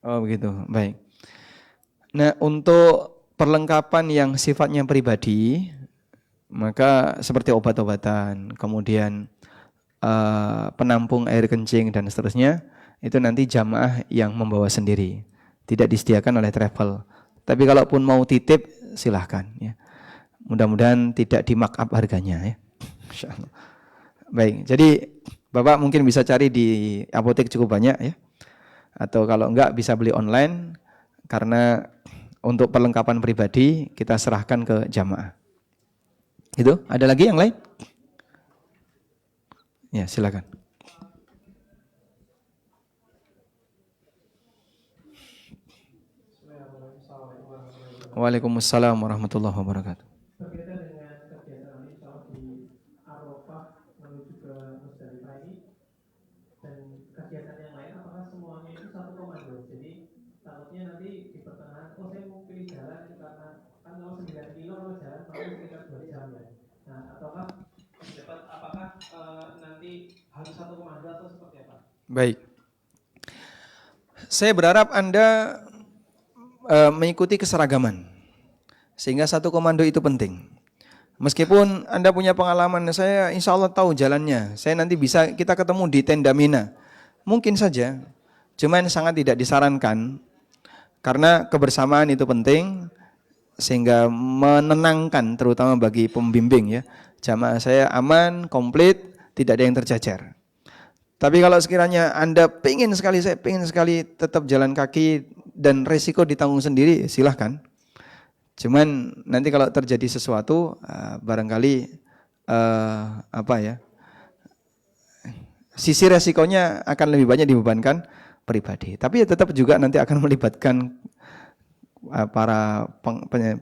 Oh begitu, baik. Nah untuk perlengkapan yang sifatnya pribadi, maka seperti obat-obatan, kemudian penampung air kencing dan seterusnya, itu nanti jamaah yang membawa sendiri, tidak disediakan oleh travel. Tapi kalaupun mau titip, silahkan. Ya. Mudah-mudahan tidak di mark up harganya. Ya. Baik, jadi Bapak mungkin bisa cari di apotek cukup banyak ya. Atau kalau enggak bisa beli online, karena untuk perlengkapan pribadi kita serahkan ke jamaah. Itu, ada lagi yang lain? Ya, silakan. Waalaikumsalam warahmatullahi wabarakatuh. Berkaitan dengan kegiatan ini, kalau di Arafah menuju ke Musdalifah ini dan kegiatan yang lain, apakah semuanya itu satu komando? Jadi takutnya nanti di pertengahan, oh saya mau pilih jalan itu karena kan kalau 9 kilo kalau jalan paling sekitar 2 jam ya. Nah, ataukah dapat apakah nanti harus satu komando atau seperti apa? Baik. Saya berharap Anda mengikuti keseragaman. Sehingga satu komando itu penting. Meskipun Anda punya pengalaman, saya insya Allah tahu jalannya. Saya nanti bisa, kita ketemu di tenda Mina. Mungkin saja. Cuman sangat tidak disarankan. Karena kebersamaan itu penting. Sehingga menenangkan terutama bagi pembimbing ya. Jamaah saya aman, komplit, tidak ada yang tercecer. Tapi kalau sekiranya Anda saya pengen sekali tetap jalan kaki dan resiko ditanggung sendiri, silahkan. Cuman nanti kalau terjadi sesuatu, barangkali sisi resikonya akan lebih banyak dibebankan pribadi. Tapi ya tetap juga nanti akan melibatkan para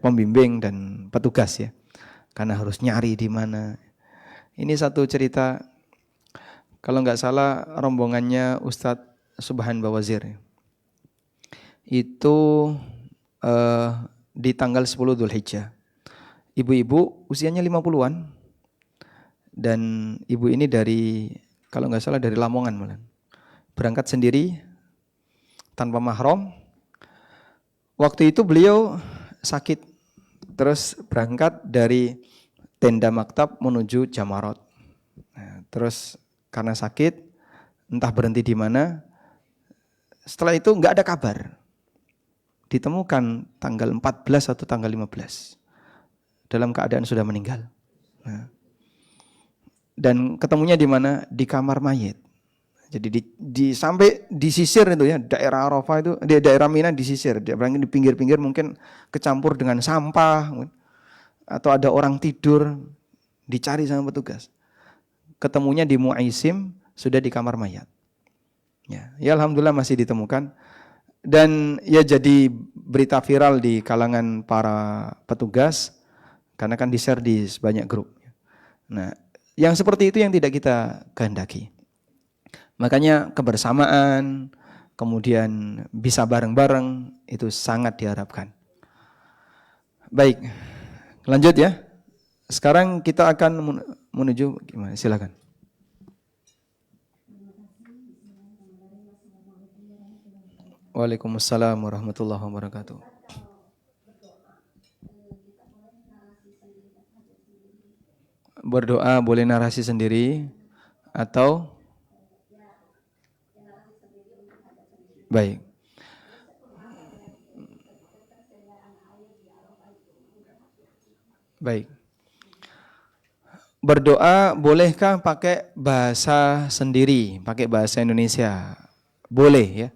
pembimbing dan petugas ya, karena harus nyari di mana. Ini satu cerita. Kalau nggak salah rombongannya Ustadz Subhan Bawazir. Itu di tanggal 10 Dzulhijjah. Ibu-ibu usianya 50-an. Dan ibu ini dari, kalau nggak salah dari Lamongan malah. Berangkat sendiri tanpa mahram. Waktu itu beliau sakit. Terus berangkat dari tenda maktab menuju Jamarot. Nah, terus karena sakit, entah berhenti di mana. Setelah itu nggak ada kabar. Ditemukan tanggal 14 atau tanggal 15. Dalam keadaan sudah meninggal. Nah. Dan ketemunya di mana? Di kamar mayit. Jadi sampai disisir itu ya, daerah Arafah itu, di daerah Mina disisir. Dia di pinggir-pinggir mungkin kecampur dengan sampah. Atau ada orang tidur, dicari sama petugas. Ketemunya di Muaisim, sudah di kamar mayat. Ya alhamdulillah masih ditemukan. Dan ya jadi berita viral di kalangan para petugas, karena kan di-share di sebanyak grup. Nah, yang seperti itu yang tidak kita kehendaki. Makanya kebersamaan, kemudian bisa bareng-bareng, itu sangat diharapkan. Baik, lanjut ya. Sekarang kita akan menuju gimana? Silakan. Waalaikumsalam warahmatullahi wabarakatuh. Berdoa boleh narasi sendiri atau baik. Baik. Berdoa bolehkah pakai bahasa sendiri, pakai bahasa Indonesia? Boleh ya.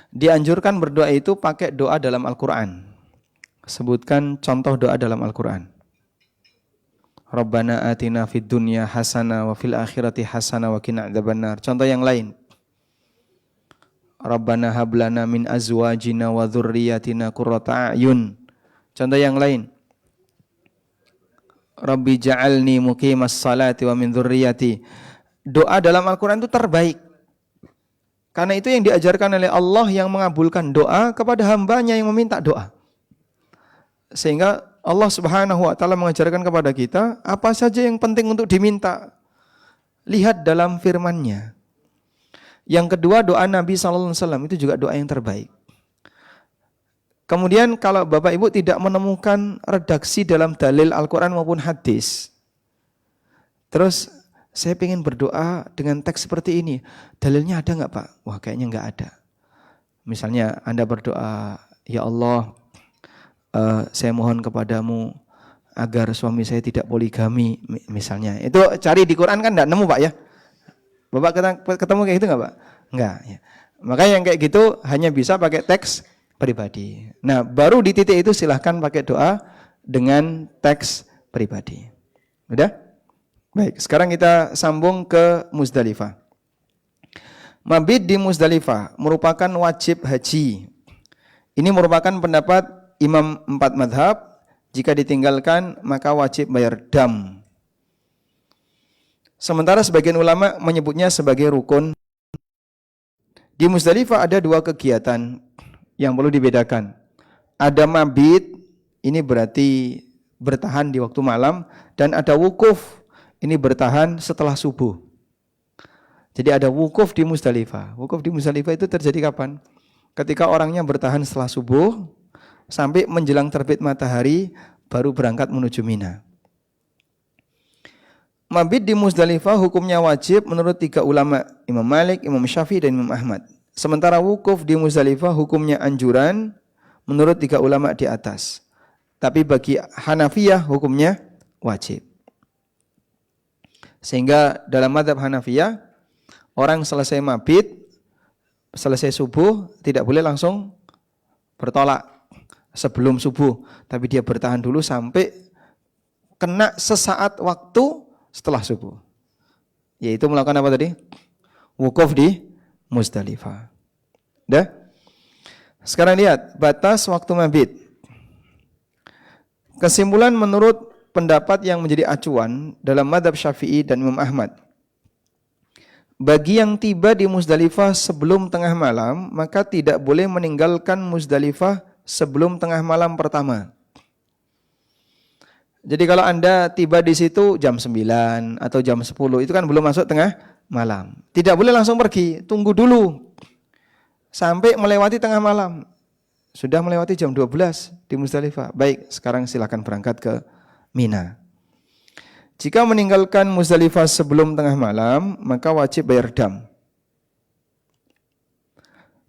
Dianjurkan berdoa itu pakai doa dalam Al-Quran. Sebutkan contoh doa dalam Al-Quran. Rabbana atina fid dunya hasanah wa fil akhirati hasanah wa qina adzabannar. Contoh yang lain. Rabbana hablana min azwajina wa dzurriyyatina qurrata a'yun. Contoh yang lain. Rabbi ja'alni muqimas salati wa min dzurriyyati. Doa dalam Al-Quran itu terbaik. Karena itu yang diajarkan oleh Allah yang mengabulkan doa kepada hambanya yang meminta doa. Sehingga Allah Subhanahu wa taala mengajarkan kepada kita apa saja yang penting untuk diminta. Lihat dalam firman-Nya. Yang kedua, doa Nabi sallallahu alaihi wasallam itu juga doa yang terbaik. Kemudian kalau Bapak Ibu tidak menemukan redaksi dalam dalil Al-Quran maupun hadis, terus saya ingin berdoa dengan teks seperti ini, dalilnya ada nggak Pak? Wah kayaknya nggak ada. Misalnya Anda berdoa, ya Allah, saya mohon kepadamu agar suami saya tidak poligami, misalnya. Itu cari di Quran kan nggak nemu Pak ya? Bapak ketemu kayak gitu nggak Pak? Nggak. Ya. Makanya yang kayak gitu hanya bisa pakai teks pribadi. Nah, baru di titik itu silahkan pakai doa dengan teks pribadi. Udah? Baik, sekarang kita sambung ke Muzdalifah. Mabit di Muzdalifah merupakan wajib haji. Ini merupakan pendapat Imam 4 madhab. Jika ditinggalkan maka wajib bayar dam. Sementara sebagian ulama menyebutnya sebagai rukun. Di Muzdalifah ada 2 kegiatan yang perlu dibedakan. Ada mabit, ini berarti bertahan di waktu malam, dan ada wukuf, ini bertahan setelah subuh. Jadi ada wukuf di Muzdalifah. Wukuf di Muzdalifah itu terjadi kapan? Ketika orangnya bertahan setelah subuh sampai menjelang terbit matahari baru berangkat menuju Mina. Mabit di Muzdalifah hukumnya wajib menurut 3 ulama, Imam Malik, Imam Syafi'i, dan Imam Ahmad. Sementara wukuf di Muzdalifah hukumnya anjuran menurut 3 ulama di atas. Tapi bagi Hanafiyah hukumnya wajib. Sehingga dalam mazhab Hanafiyah, orang selesai mabit, selesai subuh, tidak boleh langsung bertolak sebelum subuh. Tapi dia bertahan dulu sampai kena sesaat waktu setelah subuh. Yaitu melakukan apa tadi? Wukuf di Muzdalifah. Dah? Sekarang lihat batas waktu mabit. Kesimpulan menurut pendapat yang menjadi acuan dalam mazhab Syafi'i dan Imam Ahmad. Bagi yang tiba di Muzdalifah sebelum tengah malam, maka tidak boleh meninggalkan Muzdalifah sebelum tengah malam pertama. Jadi kalau Anda tiba di situ jam 9 atau jam 10, itu kan belum masuk tengah malam. Tidak boleh langsung pergi, tunggu dulu sampai melewati tengah malam. Sudah melewati jam 12 di Muzdalifah. Baik, sekarang silakan berangkat ke Mina. Jika meninggalkan Muzdalifah sebelum tengah malam, maka wajib bayar dam.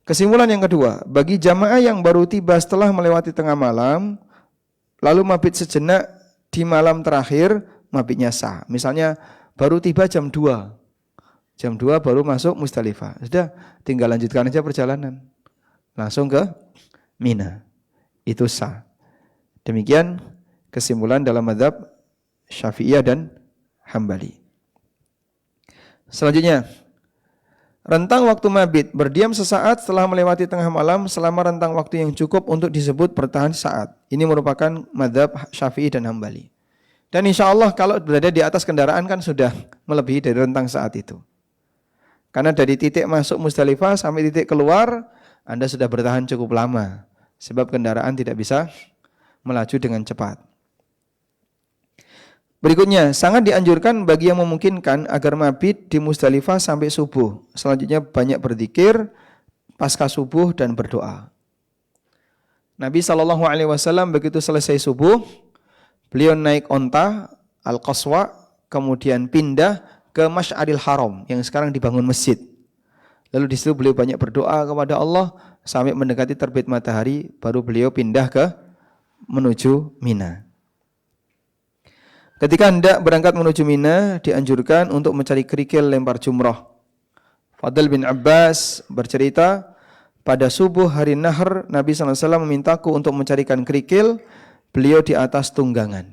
Kesimpulan yang kedua, bagi jamaah yang baru tiba setelah melewati tengah malam, lalu mabit sejenak di malam terakhir, mabitnya sah. Misalnya baru tiba jam 2. Jam 2 baru masuk Muzdalifah. Sudah, tinggal lanjutkan aja perjalanan. Langsung ke Mina. Itu sah. Demikian kesimpulan dalam mazhab Syafi'iyah dan Hambali. Selanjutnya, rentang waktu mabit berdiam sesaat setelah melewati tengah malam selama rentang waktu yang cukup untuk disebut bertahan saat. Ini merupakan mazhab Syafi'i dan Hambali. Dan insya Allah kalau berada di atas kendaraan kan sudah melebihi dari rentang saat itu. Karena dari titik masuk Muzdalifah sampai titik keluar, Anda sudah bertahan cukup lama. Sebab kendaraan tidak bisa melaju dengan cepat. Berikutnya, sangat dianjurkan bagi yang memungkinkan agar mabit di Muzdalifah sampai subuh. Selanjutnya banyak berzikir pasca subuh dan berdoa. Nabi SAW begitu selesai subuh, beliau naik onta Al-Qaswa, kemudian pindah ke Masy'aril Haram yang sekarang dibangun masjid. Lalu di situ beliau banyak berdoa kepada Allah sampai mendekati terbit matahari, baru beliau pindah ke menuju Mina. Ketika hendak berangkat menuju Mina, dianjurkan untuk mencari kerikil lempar jumrah. Fadl bin Abbas bercerita, pada subuh hari Nahr, Nabi SAW memintaku untuk mencarikan kerikil, beliau di atas tunggangan.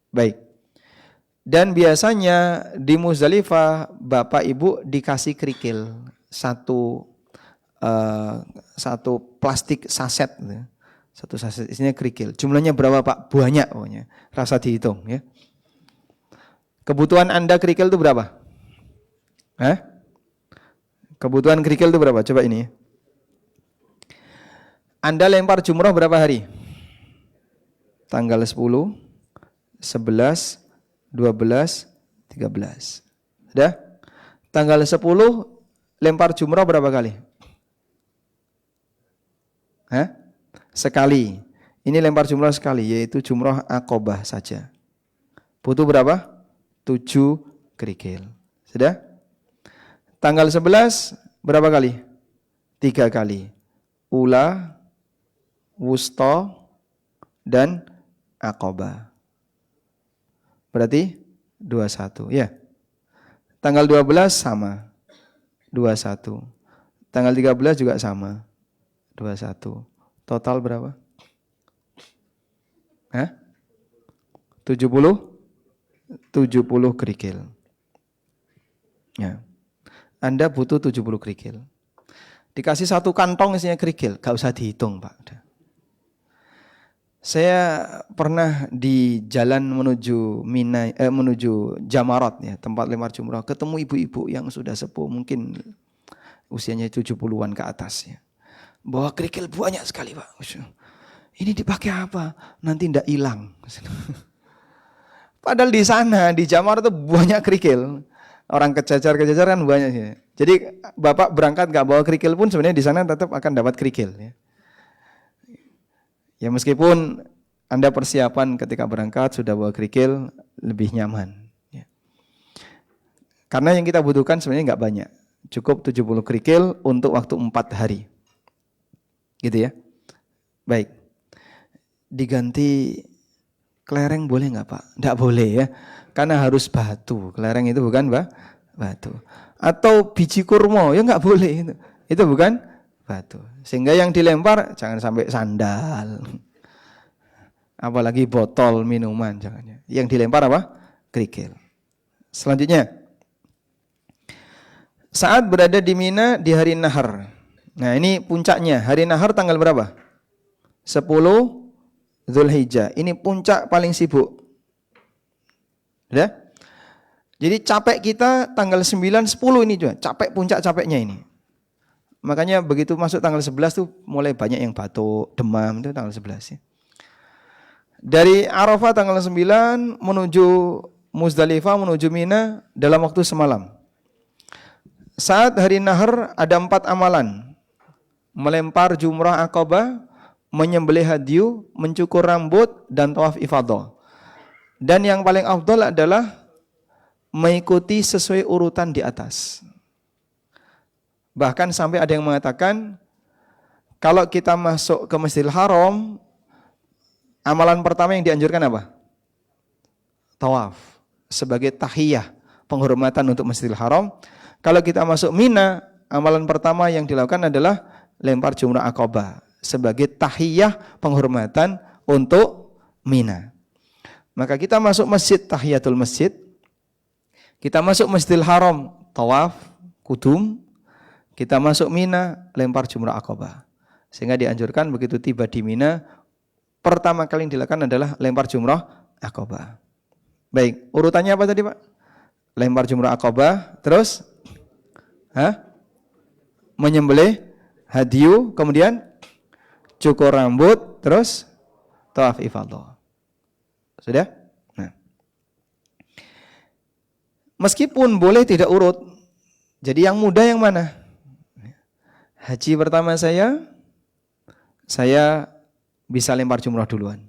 Baik. Dan biasanya di Muzdalifah bapak ibu dikasih kerikil satu plastik saset, satu saset isinya kerikil. Jumlahnya berapa Pak? Banyak pokoknya. Rasa dihitung ya. Kebutuhan Anda kerikil itu berapa? Kebutuhan kerikil itu berapa? Coba ini. Anda lempar jumrah berapa hari? Tanggal 10, 11, 12, 13. Sudah? Tanggal 10 lempar jumrah berapa kali? Sekali. Ini lempar jumrah sekali, yaitu jumrah Aqabah saja. Butuh berapa? 7 kerikil. Sudah? Tanggal 11 berapa kali? 3 kali. Ula, Wusta, dan Aqabah. Berarti 21 ya. Tanggal 12 sama 21. Tanggal 13 juga sama 21. Total berapa? 70 kerikil. Ya. Anda butuh 70 kerikil. Dikasih satu kantong isinya kerikil, gak usah dihitung Pak. Udah. Saya pernah di jalan menuju Mina, menuju Jamarat ya, tempat lempar jumrah, ketemu ibu-ibu yang sudah sepuh, mungkin usianya 70-an ke atas ya. Bawa kerikil banyak sekali Pak. Ini dipakai apa? Nanti ndak hilang. Padahal di sana di Jamarat itu banyak kerikil. Orang kejajar kan banyak ya. Jadi Bapak berangkat nggak bawa kerikil pun sebenarnya di sana tetap akan dapat kerikil ya. Ya meskipun Anda persiapan ketika berangkat sudah bawa kerikil lebih nyaman ya. Karena yang kita butuhkan sebenarnya nggak banyak. Cukup 70 kerikil untuk waktu 4 hari. Gitu ya. Baik. Diganti kelereng boleh nggak Pak? Nggak boleh ya. Karena harus batu. Kelereng itu bukan batu. Atau biji kurma ya nggak boleh. Itu bukan batu. Sehingga yang dilempar jangan sampai sandal. Apalagi botol minuman jangan. Yang dilempar apa? Kerikil. Selanjutnya. Saat berada di Mina di hari Nahar. Nah, ini puncaknya. Hari Nahar tanggal berapa? 10 Zulhijjah. Ini puncak paling sibuk. Ya? Jadi capek kita tanggal 9, 10 ini juga. Capek puncak capeknya ini. Makanya begitu masuk tanggal 11 tuh mulai banyak yang batuk, demam, itu tanggal 11 ya. Dari Arafah tanggal 9 menuju Muzdalifah, menuju Mina dalam waktu semalam. Saat hari Nahar ada 4 amalan. Melempar jumrah Aqabah, menyembelih hadyu, mencukur rambut, dan tawaf ifadah. Dan yang paling afdal adalah mengikuti sesuai urutan di atas. Bahkan sampai ada yang mengatakan kalau kita masuk ke Masjidil Haram, amalan pertama yang dianjurkan apa? Tawaf sebagai tahiyah, penghormatan untuk Masjidil Haram. Kalau kita masuk Mina, amalan pertama yang dilakukan adalah lempar jumrah Aqabah sebagai tahiyah, penghormatan untuk Mina. Maka kita masuk masjid, tahiyatul masjid. Kita masuk Masjidil Haram, tawaf, kudum. Kita masuk Mina, lempar jumrah Aqabah. Sehingga dianjurkan begitu tiba di Mina, pertama kali yang dilakukan adalah lempar jumrah Aqabah. Baik, urutannya apa tadi Pak? Lempar jumrah Aqabah, terus menyembelih hadyu, kemudian cukur rambut, terus tawaf ifadah. Sudah? Nah. Meskipun boleh tidak urut, jadi yang mudah yang mana? Haji pertama saya bisa lempar jumrah duluan.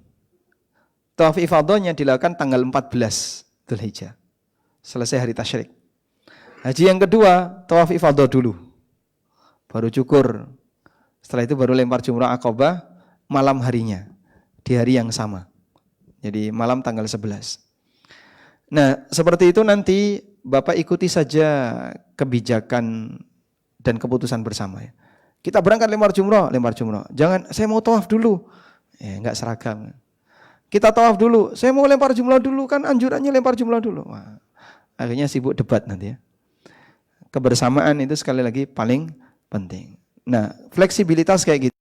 Tawaf ifadahnya dilakukan tanggal 14 Dzulhijjah. Selesai hari tasyrik. Haji yang kedua, tawaf ifadah dulu. Baru cukur. Setelah itu baru lempar jumrah Aqabah malam harinya. Di hari yang sama. Jadi malam tanggal 11. Nah, seperti itu nanti Bapak ikuti saja kebijakan dan keputusan bersama ya. Kita berangkat lempar jumrah. Jangan, saya mau tawaf dulu. Enggak seragam. Kita tawaf dulu. Saya mau lempar jumrah dulu, kan anjurannya lempar jumrah dulu. Wah, akhirnya sibuk debat nanti ya. Kebersamaan itu sekali lagi paling penting. Nah, fleksibilitas kayak gitu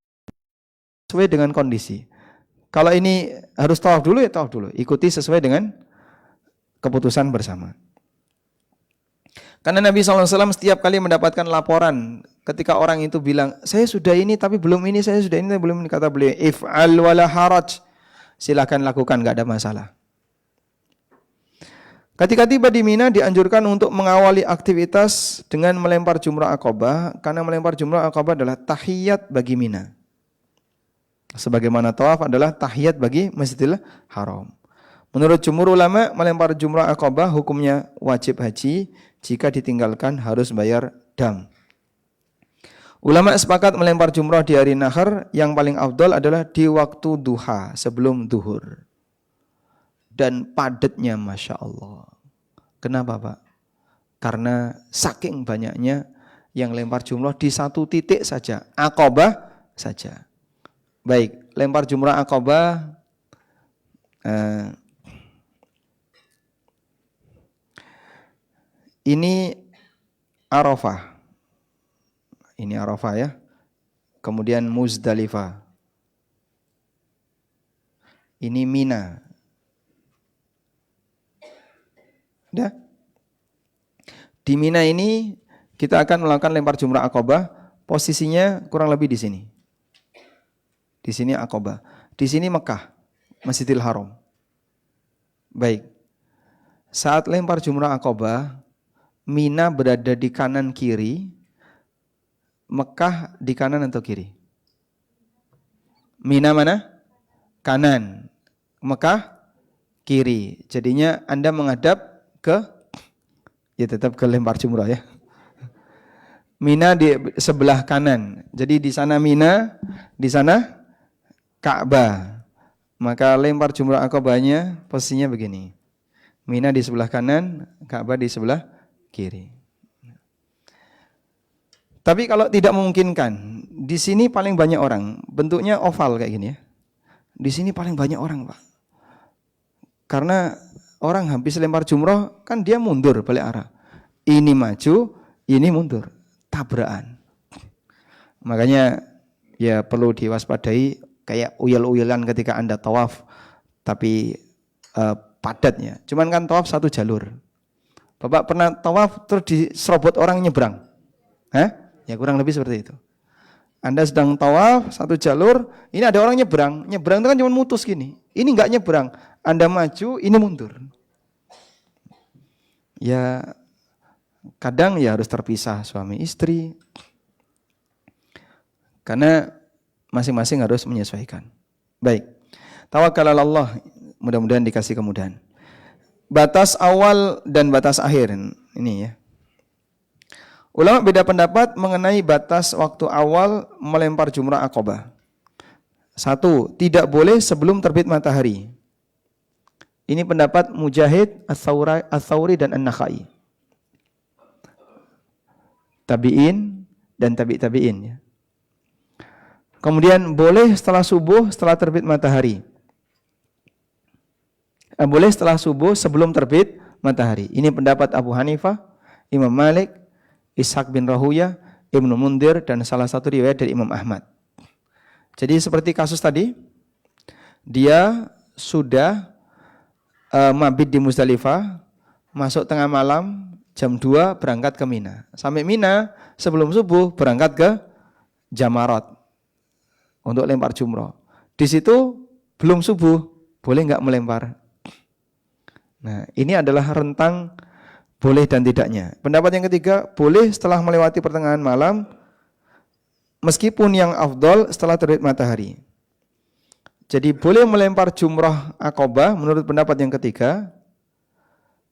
sesuai dengan kondisi. Kalau ini harus tawaf dulu ya tawaf dulu. Ikuti sesuai dengan keputusan bersama. Karena Nabi SAW setiap kali mendapatkan laporan ketika orang itu bilang, saya sudah ini tapi belum ini, saya sudah ini tapi belum ini. Kata beliau, if'al wala haraj. Silakan lakukan, gak ada masalah. Ketika tiba di Mina dianjurkan untuk mengawali aktivitas dengan melempar jumrah Aqabah. Karena melempar jumrah Aqabah adalah tahiyat bagi Mina. Sebagaimana tawaf adalah tahiyat bagi Masjidil Haram. Menurut jumhur ulama, melempar jumrah Aqabah hukumnya wajib haji. Jika ditinggalkan harus bayar dam. Ulama sepakat melempar jumrah di hari nahar. Yang paling afdal adalah di waktu duha sebelum duhur. Dan padatnya Masya Allah. Kenapa Pak? Karena saking banyaknya yang lempar jumrah di satu titik saja. Aqabah saja. Baik, lempar jumrah Aqabah. Ini Arafah. Ini Arafah ya. Kemudian Muzdalifah. Ini Mina. Udah. Di Mina ini kita akan melakukan lempar jumrah Aqabah. Posisinya kurang lebih di sini. Di sini Aqabah. Di sini Mekah, Masjidil Haram. Baik. Saat lempar jumrah Aqabah, Mina berada di kanan kiri, Mekah di kanan atau kiri? Mina mana? Kanan. Mekah kiri. Jadinya Anda menghadap ke, ya tetap ke lempar jumrah ya. Mina di sebelah kanan. Jadi di sana Mina, di sana Ka'bah. Maka lempar jumrah Aqabahnya posisinya begini. Mina di sebelah kanan, Ka'bah di sebelah kiri. Tapi kalau tidak memungkinkan, di sini paling banyak orang, bentuknya oval kayak gini ya. Di sini paling banyak orang, Pak. Karena orang habis lempar jumrah kan dia mundur balik arah. Ini maju, ini mundur, tabrakan. Makanya ya perlu diwaspadai kayak uyel-uyelan ketika Anda tawaf tapi padatnya. Cuman kan tawaf satu jalur. Bapak pernah tawaf terus diserobot orang nyebrang? Hah? Ya kurang lebih seperti itu. Anda sedang tawaf satu jalur, ini ada orang nyebrang. Nyebrang itu kan cuma mutus gini. Ini enggak nyebrang. Anda maju, ini mundur. Ya kadang ya harus terpisah suami istri. Karena masing-masing harus menyesuaikan. Baik. Tawakkal 'ala Allah, mudah-mudahan dikasih kemudahan. Batas awal dan batas akhir ini ya. Ulama beda pendapat mengenai batas waktu awal melempar jumrah Aqabah. 1, tidak boleh sebelum terbit matahari. Ini pendapat Mujahid, Ats-Tsauri dan An-Nakhai. Tabi'in dan tabi'in ya. Kemudian boleh setelah subuh, setelah terbit matahari. Boleh setelah subuh sebelum terbit matahari. Ini pendapat Abu Hanifah, Imam Malik, Ishaq bin Rahuya, Ibnu Mundir, dan salah satu riwayat dari Imam Ahmad. Jadi seperti kasus tadi, dia sudah mabit di Muzdalifah, masuk tengah malam, jam 2 berangkat ke Mina. Sampai Mina sebelum subuh berangkat ke Jamarat untuk lempar jumrah. Di situ belum subuh, boleh nggak melempar? Nah, ini adalah rentang boleh dan tidaknya. Pendapat yang ketiga, boleh setelah melewati pertengahan malam, meskipun yang afdol setelah terbit matahari. Jadi boleh melempar jumrah Aqabah menurut pendapat yang ketiga,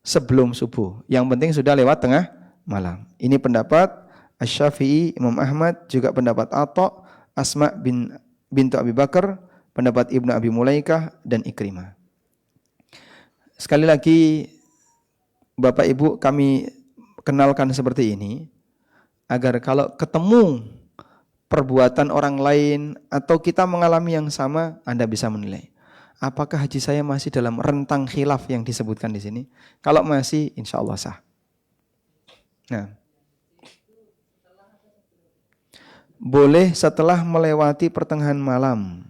sebelum subuh. Yang penting sudah lewat tengah malam. Ini pendapat Asy-Syafi'i, Imam Ahmad, juga pendapat Atha, Asma bintu Abi Bakar, pendapat Ibnu Abi Mulaikah dan Ikrimah. Sekali lagi Bapak Ibu kami kenalkan seperti ini agar kalau ketemu perbuatan orang lain atau kita mengalami yang sama, Anda bisa menilai. Apakah haji saya masih dalam rentang khilaf yang disebutkan di sini? Kalau masih, insya Allah sah. Nah, boleh setelah melewati pertengahan malam,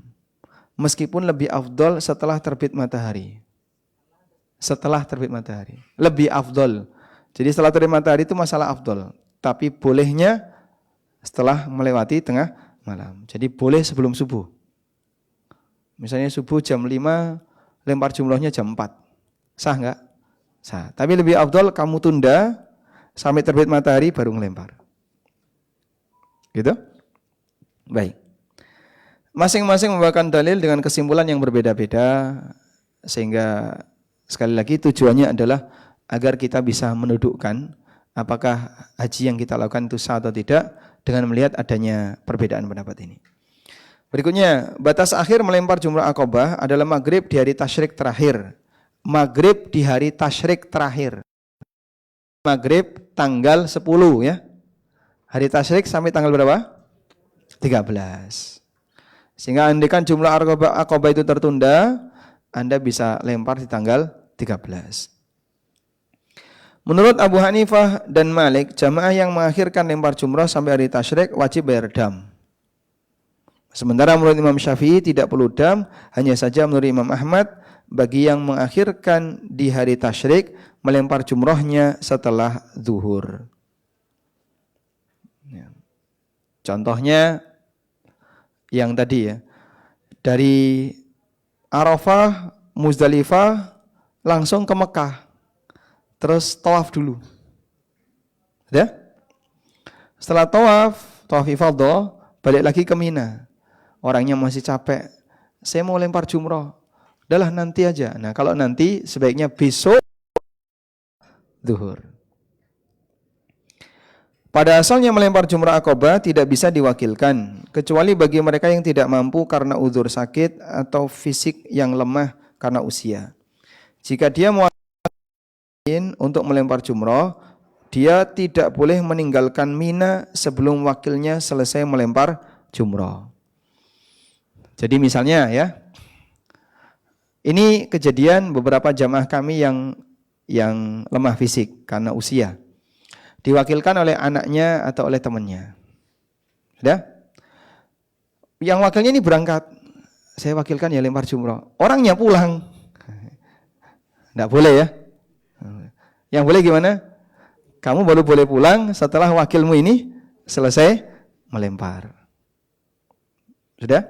meskipun lebih afdol setelah terbit matahari. Setelah terbit matahari, lebih afdol. Jadi setelah terbit matahari itu masalah afdol, tapi bolehnya setelah melewati tengah malam. Jadi boleh sebelum subuh. Misalnya subuh jam 5, lempar jumrohnya jam 4. Sah enggak? Sah. Tapi lebih afdol kamu tunda sampai terbit matahari baru ngelempar. Gitu? Baik. Masing-masing membawakan dalil dengan kesimpulan yang berbeda-beda, sehingga sekali lagi tujuannya adalah agar kita bisa menudukkan apakah haji yang kita lakukan itu sah atau tidak dengan melihat adanya perbedaan pendapat ini. Berikutnya, batas akhir melempar jumrah Aqabah adalah maghrib di hari tasyrik terakhir. Maghrib di hari tasyrik terakhir. Maghrib tanggal 10 ya. Hari tasyrik sampai tanggal berapa? 13. Sehingga andikan jumlah Aqabah itu tertunda, Anda bisa lempar di tanggal 13. Menurut Abu Hanifah dan Malik, jamaah yang mengakhirkan lempar jumrah sampai hari tasyrik wajib bayar dam. Sementara menurut Imam Syafi'i tidak perlu dam, hanya saja menurut Imam Ahmad, bagi yang mengakhirkan di hari tasyrik, melempar jumrahnya setelah zuhur. Contohnya yang tadi ya, dari Arafah, Muzdalifah, langsung ke Mekah, terus tawaf dulu. Ya? Setelah tawaf ifadah, balik lagi ke Mina. Orangnya masih capek, saya mau lempar jumrah, udahlah nanti aja. Nah kalau nanti sebaiknya besok zuhur. Pada asalnya melempar jumrah Aqabah tidak bisa diwakilkan, kecuali bagi mereka yang tidak mampu karena uzur sakit atau fisik yang lemah karena usia. Jika dia mewakilkan untuk melempar jumrah, dia tidak boleh meninggalkan Mina sebelum wakilnya selesai melempar jumrah. Jadi misalnya ya, ini kejadian beberapa jamaah kami yang lemah fisik karena usia. Diwakilkan oleh anaknya atau oleh temannya. Sudah? Yang wakilnya ini berangkat. Saya wakilkan ya lempar jumrah. Orangnya pulang. Enggak boleh ya. Yang boleh gimana? Kamu baru boleh pulang setelah wakilmu ini selesai melempar. Sudah?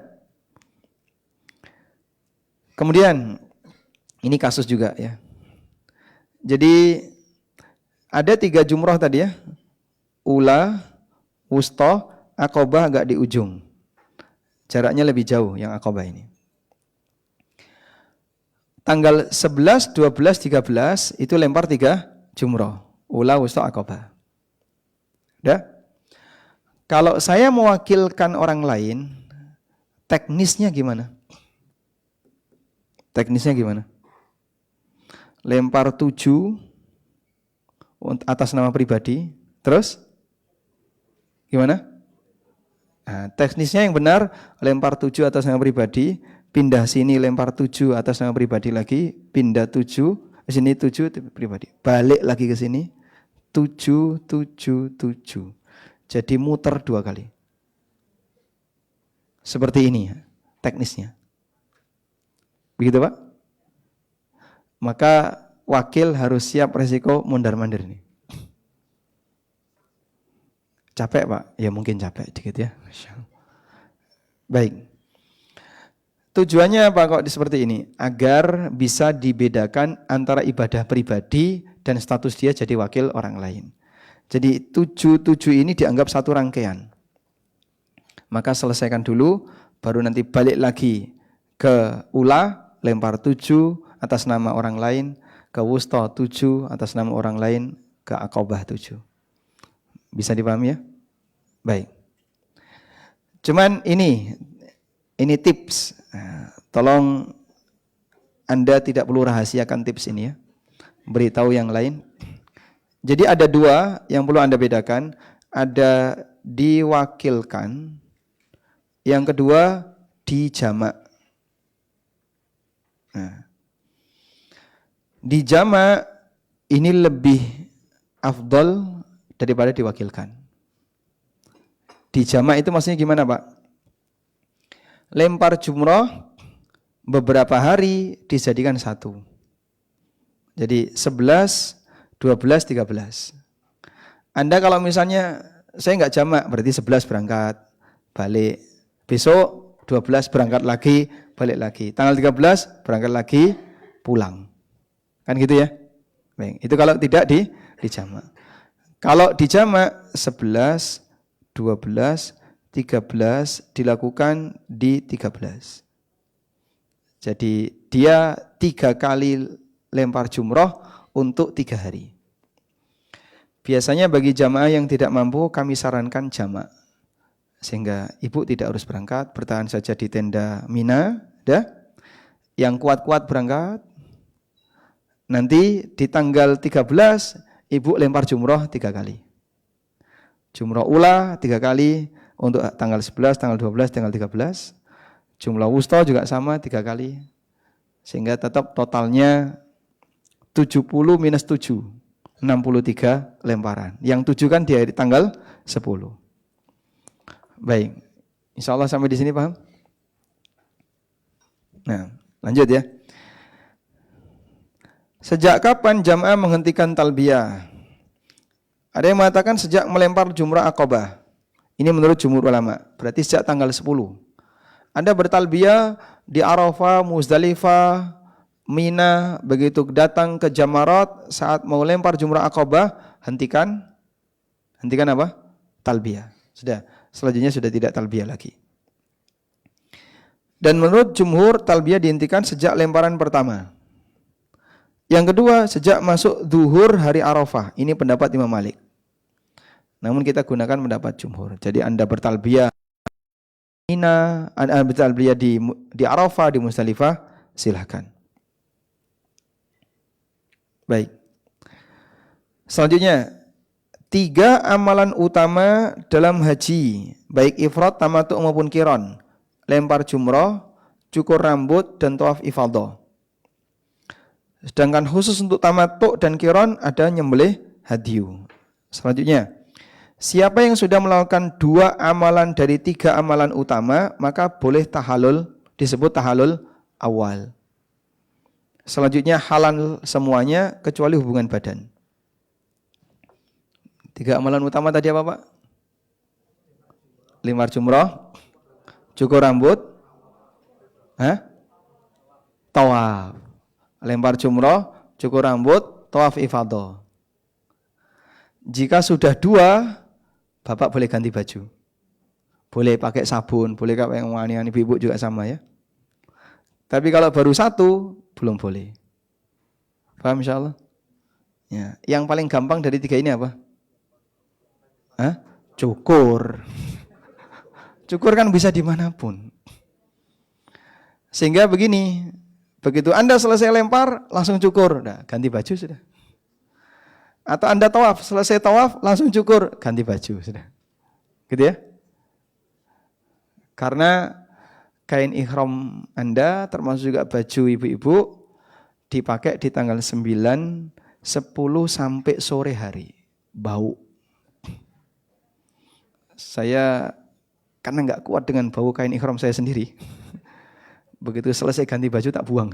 Kemudian, ini kasus juga ya. Jadi, ada 3 jumrah tadi ya. Ula, wusta, Aqabah agak di ujung. Jaraknya lebih jauh yang Aqabah ini. Tanggal 11, 12, 13 itu lempar 3 jumrah. Ula, wusta, Aqabah. Udah? Kalau saya mewakilkan orang lain, teknisnya gimana? Teknisnya gimana? Lempar 7 atas nama pribadi, terus gimana? Nah, teknisnya yang benar, lempar 7 atas nama pribadi, pindah sini lempar 7 atas nama pribadi lagi, pindah 7, sini 7 pribadi, balik lagi ke sini, 7, 7, 7. Jadi muter 2 kali. Seperti ini ya, teknisnya. Begitu Pak? Maka wakil harus siap resiko mondar-mandir ini. Capek Pak? Ya mungkin capek dikit ya. Baik. Tujuannya apa kok seperti ini? Agar bisa dibedakan antara ibadah pribadi dan status dia jadi wakil orang lain. Jadi 7 ini dianggap satu rangkaian. Maka selesaikan dulu, baru nanti balik lagi ke ula, lempar 7 atas nama orang lain, ke Wusta 7, atas nama orang lain ke Aqabah 7. Bisa dipahami ya? Baik. Cuman ini tips. Tolong Anda tidak perlu rahasiakan tips ini ya. Beritahu yang lain. Jadi ada dua yang perlu Anda bedakan. Ada diwakilkan. Yang kedua dijamak. Nah, dijamak ini lebih afdol daripada diwakilkan. Dijamak itu maksudnya gimana Pak? Lempar jumroh beberapa hari dijadikan satu. Jadi 11, 12, 13. Anda kalau misalnya saya nggak jamak berarti 11 berangkat, balik. Besok 12 berangkat lagi, balik lagi. Tanggal 13 berangkat lagi, pulang. Kan gitu ya? Baik, itu kalau tidak dijamak. Kalau dijamak 11, 12, 13 dilakukan di 13. Jadi dia 3 kali lempar jumroh untuk 3 hari. Biasanya bagi jamaah yang tidak mampu kami sarankan jamak. Sehingga ibu tidak harus berangkat, bertahan saja di tenda Mina. Yang kuat-kuat berangkat. Nanti di tanggal 13 ibu lempar jumroh 3 kali. Jumroh ula 3 kali untuk tanggal 11, tanggal 12, tanggal 13. Jumlah wusta juga sama 3 kali. Sehingga tetap totalnya 70 minus 7. 63 lemparan. Yang 7 kan di tanggal 10. Baik. Insya Allah sampai di sini paham? Nah, lanjut ya. Sejak kapan jamaah menghentikan talbiyah? Ada yang mengatakan sejak melempar jumrah Aqabah. Ini menurut jumhur ulama. Berarti sejak tanggal 10. Anda bertalbiyah di Arafah, Muzdalifah, Mina, begitu datang ke Jamarat saat mau lempar jumrah Aqabah, hentikan apa? Talbiyah. Sudah, selanjutnya sudah tidak talbiyah lagi. Dan menurut jumhur talbiyah dihentikan sejak lemparan pertama. Yang kedua, sejak masuk zuhur hari Arafah. Ini pendapat Imam Malik. Namun kita gunakan pendapat jumhur. Jadi Anda bertalbiyah Mina, Anda bertalbiyah di Arafah, di Muzdalifah, silakan. Baik. Selanjutnya, 3 amalan utama dalam haji, baik ifrad, tamattu maupun qiran. Lempar jumrah, cukur rambut, dan tawaf ifadah. Sedangkan khusus untuk tamattu dan qiran ada nyembelih hadyu. Selanjutnya, siapa yang sudah melakukan 2 amalan dari 3 amalan utama, maka boleh tahallul, disebut tahallul awal. Selanjutnya halal semuanya kecuali hubungan badan. 3 amalan utama tadi apa Pak? Lempar jumrah, cukur rambut, tawaf. Lempar jumrah, cukur rambut, tawaf ifadah. Jika sudah 2, Bapak boleh ganti baju. Boleh pakai sabun, boleh pakai wangian, ibu juga sama ya. Tapi kalau baru 1, belum boleh. Paham insyaallah? Ya, yang paling gampang dari 3 ini apa? Cukur. Cukur kan bisa dimanapun. Sehingga begini, begitu Anda selesai lempar, langsung cukur. Nah, ganti baju sudah. Atau Anda tawaf, selesai tawaf, langsung cukur, ganti baju sudah. Gitu ya? Karena kain ihram Anda, termasuk juga baju ibu-ibu, dipakai di tanggal 9, 10 sampai sore hari. Bau. Saya karena nggak kuat dengan bau kain ihram saya sendiri. Begitu selesai ganti baju tak buang.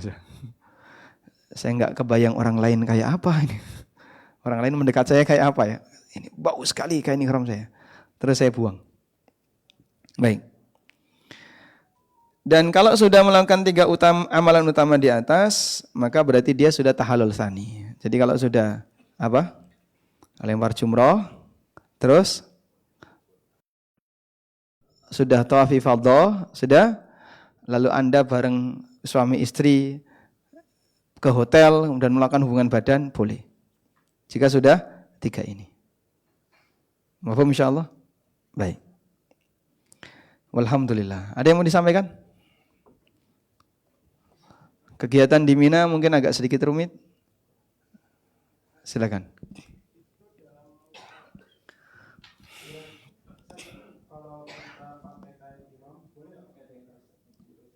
Saya nggak kebayang orang lain kayak apa ini. Orang lain mendekat saya kayak apa ya. Ini bau sekali kain ihram saya. Terus saya buang. Baik. Dan kalau sudah melakukan 3 amalan utama di atas, maka berarti dia sudah tahallul tsani. Jadi kalau sudah apa? Lempar jumrah, terus sudah tawaf ifadah, sudah, lalu Anda bareng suami istri ke hotel dan melakukan hubungan badan boleh. Jika sudah 3 ini. Mafhum insyaallah? Baik. Walhamdulillah. Ada yang mau disampaikan? Kegiatan di Mina mungkin agak sedikit rumit. Silakan.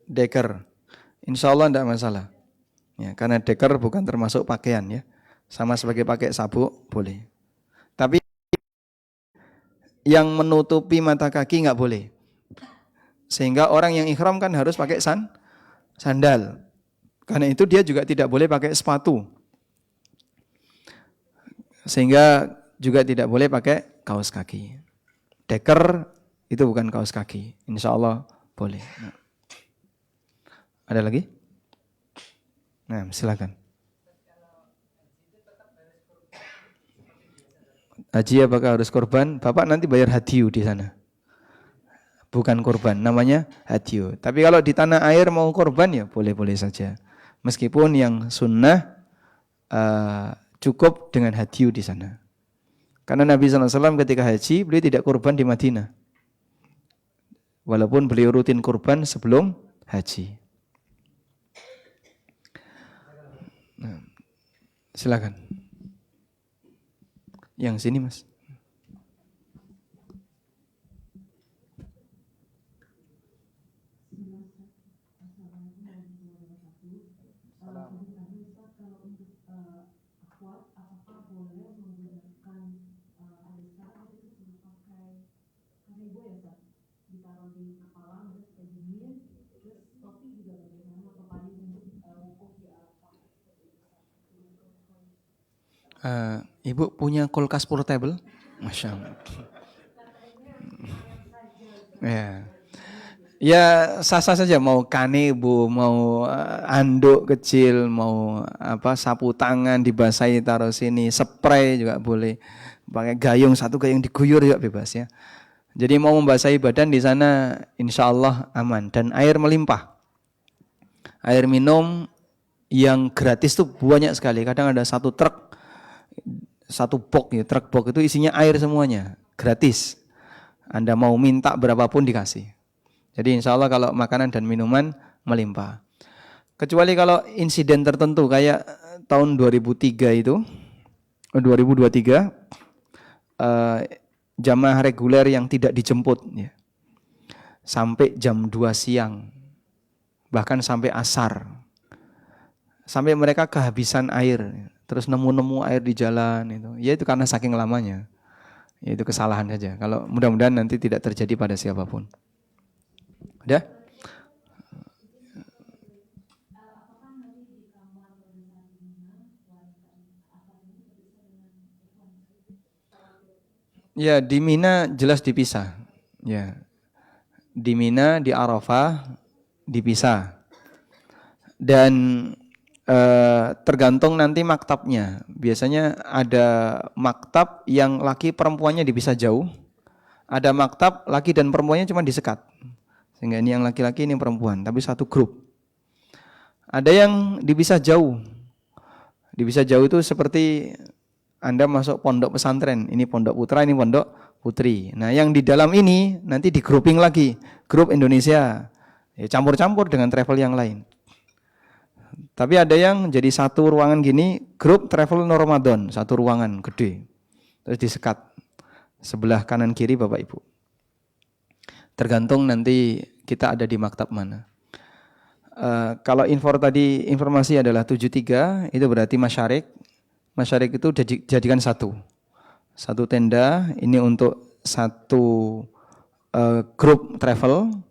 Deker. Insya Allah tidak masalah. Ya, karena deker bukan termasuk pakaian ya. Sama sebagai pakai sabuk boleh. Tapi yang menutupi mata kaki nggak boleh. Sehingga orang yang ikhram kan harus pakai sandal. Karena itu dia juga tidak boleh pakai sepatu. Sehingga juga tidak boleh pakai kaos kaki. Deker itu bukan kaos kaki. Insya Allah boleh. Nah. Ada lagi? Nah, silakan. Haji apakah harus korban? Bapak nanti bayar hadiu di sana. Bukan korban, namanya hadiu. Tapi kalau di tanah air mau korban ya boleh-boleh saja. Meskipun yang sunnah cukup dengan hadiu di sana. Karena Nabi SAW ketika haji beliau tidak korban di Madinah. Walaupun beliau rutin korban sebelum haji. Nah, silakan. Yang sini Mas. Ibu punya kulkas portable? Masya Allah. Ya. Ya sah-sah saja mau kanebo, mau anduk kecil, mau sapu tangan dibasahi taruh sini, spray juga boleh. Pakai gayung, satu gayung diguyur juga bebas ya. Jadi mau membasahi badan di sana insya Allah aman dan air melimpah. Air minum yang gratis tuh banyak sekali. Kadang ada satu truk, satu box ya, truk box itu isinya air semuanya, gratis. Anda mau minta berapapun dikasih. Jadi insya Allah kalau makanan dan minuman melimpah. Kecuali kalau insiden tertentu kayak tahun 2003 itu, 2023, jamaah reguler yang tidak dijemput ya, sampai jam 2 siang, bahkan sampai asar. Sampai mereka kehabisan air, terus nemu-nemu air di jalan itu. Ya itu karena saking lamanya. Ya itu kesalahan saja. Kalau mudah-mudahan nanti tidak terjadi pada siapapun. Udah? Ya di Mina jelas dipisah. Ya di Mina di Arafah dipisah. Dan tergantung nanti maktabnya. Biasanya ada maktab yang laki perempuannya dipisah jauh. Ada maktab laki dan perempuannya cuma disekat. Sehingga ini yang laki-laki, ini yang perempuan, tapi satu grup. Ada yang dipisah jauh. Dipisah jauh itu seperti Anda masuk pondok pesantren. Ini pondok putra, ini pondok putri. Nah yang di dalam ini nanti di grouping lagi. Grup Indonesia. Ya, campur-campur dengan travel yang lain. Tapi ada yang jadi satu ruangan gini, grup travel Ramadan, satu ruangan gede. Terus disekat. Sebelah kanan kiri Bapak Ibu. Tergantung nanti kita ada di maktab mana. Kalau informasi adalah 73, itu berarti masyarik. Masyarik itu jadikan satu tenda. Ini untuk satu grup travel.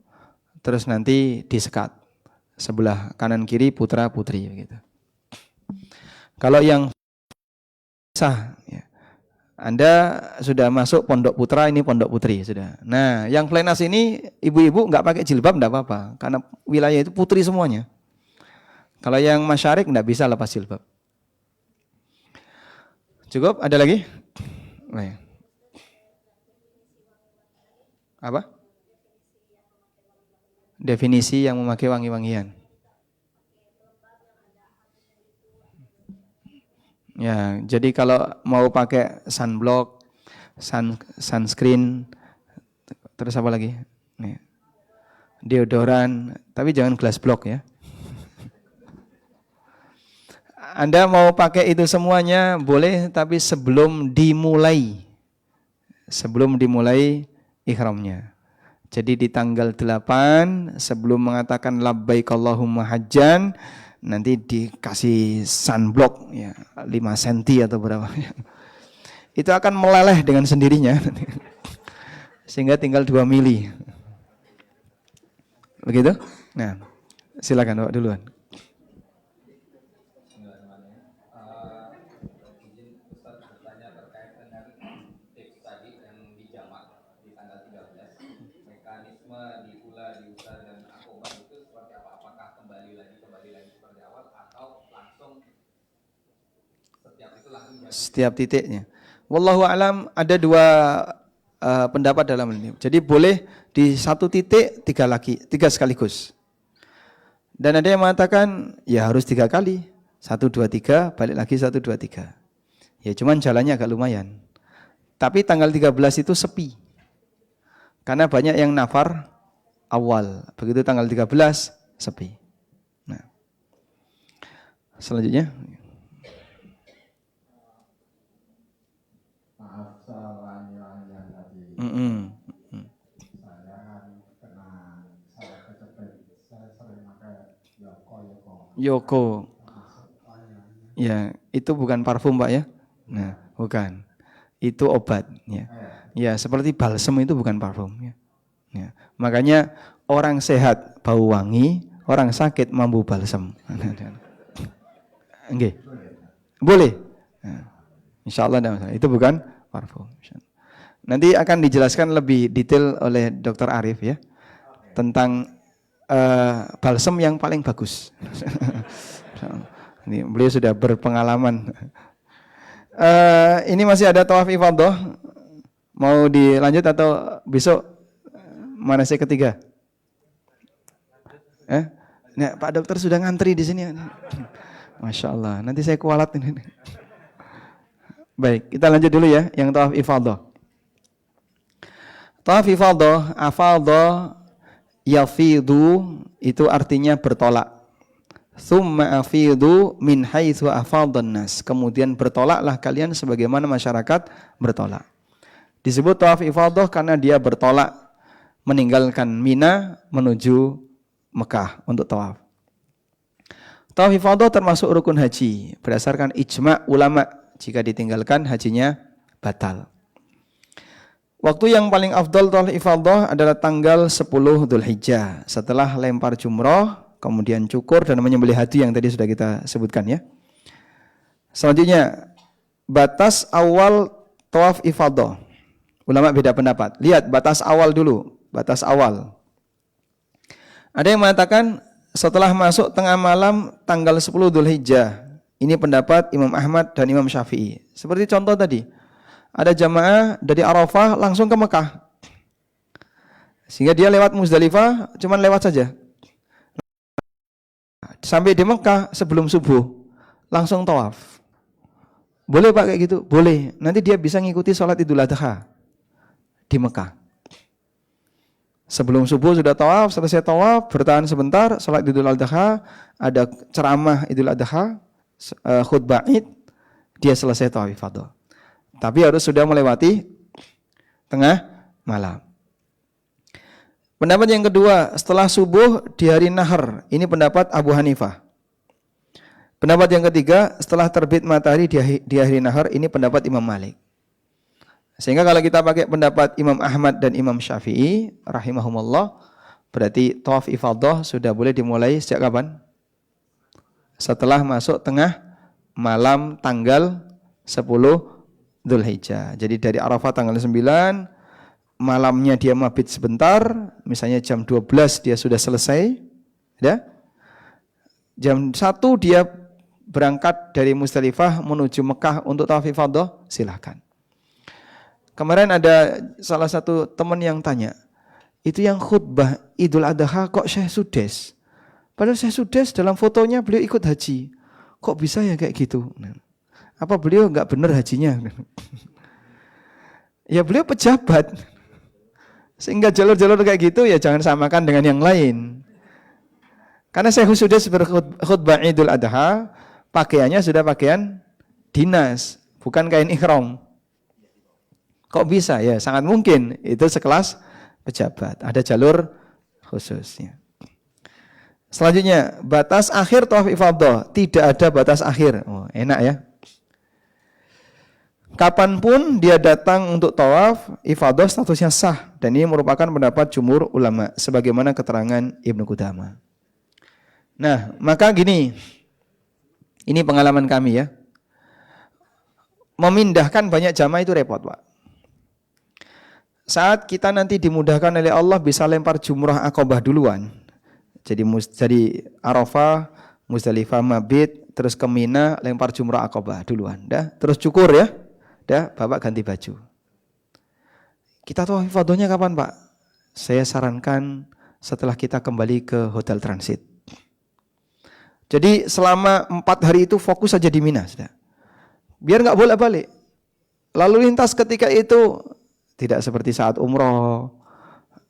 Terus nanti disekat. Sebelah kanan kiri putra putri gitu. Kalau yang sah, ya, Anda sudah masuk pondok putra, ini pondok putri sudah. Nah, yang plenas ini ibu-ibu nggak pakai jilbab nggak apa-apa, karena wilayah itu putri semuanya. Kalau yang masyarik nggak bisa lepas jilbab. Cukup? Ada lagi? Nah. Apa? Definisi yang memakai wangi-wangian. Ya, jadi kalau mau pakai sunblock, sunscreen, terus apa lagi? Nih, deodoran, tapi jangan glass block ya. Anda mau pakai itu semuanya boleh, tapi sebelum dimulai ihramnya. Jadi di tanggal 8 sebelum mengatakan labbaik Allahumma hajjan, nanti dikasih sunblock ya 5 cm atau berapa. Itu akan meleleh dengan sendirinya. Sehingga tinggal 2 mili. Begitu? Nah, silakan Pak duluan. Setiap titiknya. Wallahu alam, ada dua pendapat dalam ini. Jadi boleh di satu titik 3 sekaligus. Dan ada yang mengatakan ya harus 3 kali. 1, 2, 3, balik lagi 1, 2, 3. Ya cuman jalannya agak lumayan. Tapi tanggal 13 itu sepi. Karena banyak yang nafar awal. Begitu tanggal 13 sepi. Nah. Selanjutnya. Saya kan kena salah kecepet, saya sering pakai Yoko. Ya, itu bukan parfum Pak ya. Nah, bukan. Itu obat ya. Ya, seperti balsem itu bukan parfum ya. Ya. Makanya orang sehat bau wangi, orang sakit mampu balsem. Nggih. Boleh. Nah, insyaallah tidak masalah. Itu bukan parfum. Nanti akan dijelaskan lebih detail oleh Dr. Arif ya tentang balsem yang paling bagus. Ini beliau sudah berpengalaman. Ini masih ada tawaf ifadah. Mau dilanjut atau besok manasik ketiga? Nah, Pak Dokter sudah ngantri di sini. Masya Allah. Nanti saya kualat ini. Baik, kita lanjut dulu ya yang tawaf ifadah. Tawaf ifadah, afadha yafidu itu artinya bertolak. Tsumma afidu min haitsu afadhan nas. Kemudian bertolaklah kalian sebagaimana masyarakat bertolak. Disebut tawaf ifadah karena dia bertolak meninggalkan Mina menuju Mekah untuk tawaf. Tawaf ifadah termasuk rukun haji berdasarkan ijma' ulama. Jika ditinggalkan hajinya batal. Waktu yang paling afdal tawaf ifadah adalah tanggal 10 Dzulhijjah setelah lempar jumroh, kemudian cukur dan menyembelih hadi yang tadi sudah kita sebutkan ya. Selanjutnya batas awal tawaf ifadah. Ulama beda pendapat. Lihat batas awal dulu, batas awal. Ada yang mengatakan setelah masuk tengah malam tanggal 10 Dzulhijjah. Ini pendapat Imam Ahmad dan Imam Syafi'i. Seperti contoh tadi. Ada jamaah dari Arafah langsung ke Mekah. Sehingga dia lewat Muzdalifah, cuman lewat saja. Sampai di Mekah sebelum subuh, langsung tawaf. Boleh Pak kayak gitu? Boleh. Nanti dia bisa ngikuti sholat Idul Adha di Mekah. Sebelum subuh sudah tawaf, selesai tawaf, bertahan sebentar, sholat Idul Adha, ada ceramah Idul Adha, khutbah Id, dia selesai tawaf ifadah. Tapi harus sudah melewati tengah malam. Pendapat yang kedua, setelah subuh di hari nahar. Ini pendapat Abu Hanifah. Pendapat yang ketiga, setelah terbit matahari di hari nahar. Ini pendapat Imam Malik. Sehingga kalau kita pakai pendapat Imam Ahmad dan Imam Syafi'i rahimahumullah, berarti tawaf ifadah sudah boleh dimulai sejak kapan? Setelah masuk tengah malam tanggal 10 Dzulhijjah. Jadi dari Arafah tanggal 9, malamnya dia mabit sebentar, misalnya jam 12 dia sudah selesai, ya. Jam 1 dia berangkat dari Muzdalifah menuju Mekah untuk tawaf ifadah, silakan. Kemarin ada salah satu teman yang tanya, itu yang khutbah Idul Adha kok Syekh Sudes? Padahal Syekh Sudes dalam fotonya beliau ikut haji. Kok bisa ya kayak gitu? Apa beliau nggak benar hajinya? Ya beliau pejabat. Sehingga jalur-jalur kayak gitu ya jangan samakan dengan yang lain. Karena Syekh sudah berkhutbah Idul Adha, pakaiannya sudah pakaian dinas, bukan kain ihram. Kok bisa? Ya sangat mungkin itu sekelas pejabat. Ada jalur khususnya. Selanjutnya, batas akhir tawaf ifadah. Tidak ada batas akhir. Oh, enak ya. Kapanpun dia datang untuk tawaf ifadah statusnya sah. Dan ini merupakan pendapat jumhur ulama. Sebagaimana keterangan Ibnu Qudamah. Nah, maka gini. Ini pengalaman kami ya. Memindahkan banyak jamaah itu repot, Pak. Saat kita nanti dimudahkan oleh Allah bisa lempar jumrah Aqabah duluan. Jadi Arafah, Muzdalifah, Mabit, terus ke Mina, lempar jumrah Aqabah duluan. Dah, terus cukur ya. Dah, Bapak ganti baju. Kita tahu ifadahnya kapan, Pak? Saya sarankan setelah kita kembali ke hotel transit. Jadi selama 4 hari itu fokus saja di Mina, sudah. Biar nggak bolak-balik. Lalu lintas ketika itu tidak seperti saat umroh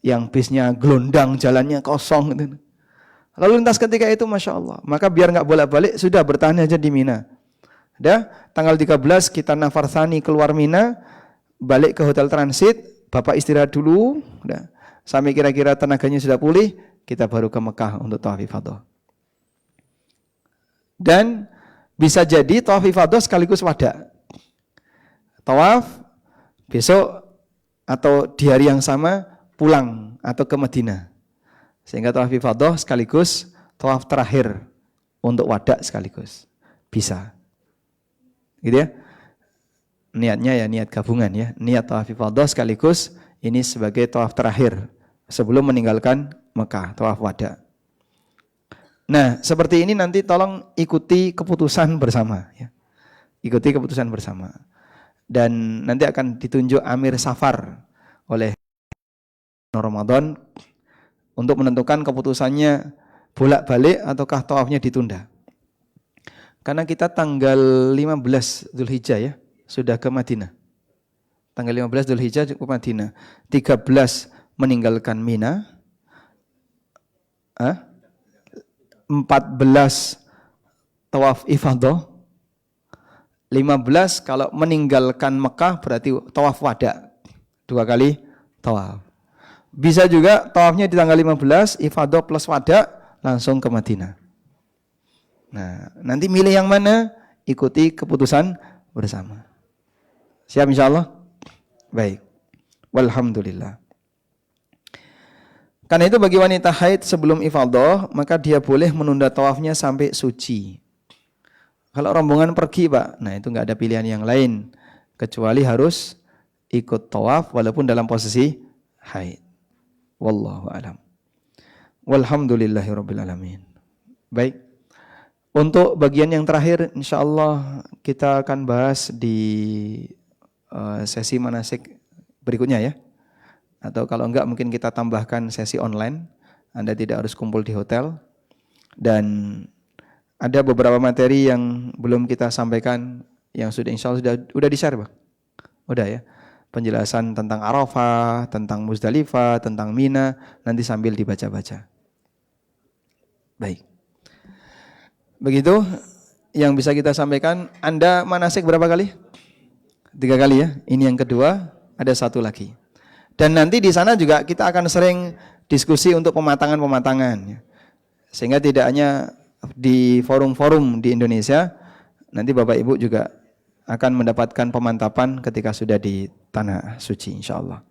yang bisnya gelondang, jalannya kosong gitu. Lalu lintas ketika itu Masya Allah. Maka biar nggak bolak-balik, sudah bertahan aja di Mina. Dah, tanggal 13 kita nafar tsani keluar Mina, balik ke hotel transit, Bapak istirahat dulu, dah. Sampai kira-kira tenaganya sudah pulih, kita baru ke Mekah untuk tawaf ifadah. Dan bisa jadi tawaf ifadah sekaligus wada. Tawaf besok atau di hari yang sama pulang atau ke Madinah. Sehingga tawaf ifadah sekaligus tawaf terakhir untuk wada sekaligus. Bisa. Gitu ya. Niatnya ya niat gabungan ya. Niat tawaf ifadah sekaligus ini sebagai tawaf terakhir sebelum meninggalkan Mekah, tawaf wada. Nah, seperti ini nanti tolong ikuti keputusan bersama ya. Ikuti keputusan bersama. Dan nanti akan ditunjuk Amir Safar oleh Ramadan untuk menentukan keputusannya bolak-balik ataukah tawafnya ditunda. Karena kita tanggal 15 Dzulhijjah ya, sudah ke Madinah. Tanggal 15 Dzulhijjah ke Madinah. 13 meninggalkan Mina. 14 tawaf ifadah. 15 kalau meninggalkan Mekah berarti tawaf wada. 2 kali tawaf. Bisa juga tawafnya di tanggal 15, ifadah plus wada, langsung ke Madinah. Nah, nanti milih yang mana, ikuti keputusan bersama. Siap insyaallah? Baik. Walhamdulillah. Karena itu bagi wanita haid sebelum ifadah, maka dia boleh menunda tawafnya sampai suci. Kalau rombongan pergi, Pak, nah itu enggak ada pilihan yang lain. Kecuali harus ikut tawaf walaupun dalam posisi haid. Wallahu a'lam. Walhamdulillahirabbil alamin. Baik. Untuk bagian yang terakhir insyaallah kita akan bahas di sesi manasik berikutnya ya. Atau kalau enggak mungkin kita tambahkan sesi online. Anda tidak harus kumpul di hotel. Dan ada beberapa materi yang belum kita sampaikan yang sudah insyaallah sudah di-share, Pak. Udah ya. Penjelasan tentang Arafah, tentang Muzdalifah, tentang Mina, nanti sambil dibaca-baca. Baik. Begitu yang bisa kita sampaikan. Anda manasik berapa kali? 3 kali ya. Ini yang kedua, ada 1 lagi. Dan nanti di sana juga kita akan sering diskusi untuk pematangan-pematangan. Sehingga tidak hanya di forum-forum di Indonesia, nanti Bapak Ibu juga akan mendapatkan pemantapan ketika sudah di tanah suci insyaallah.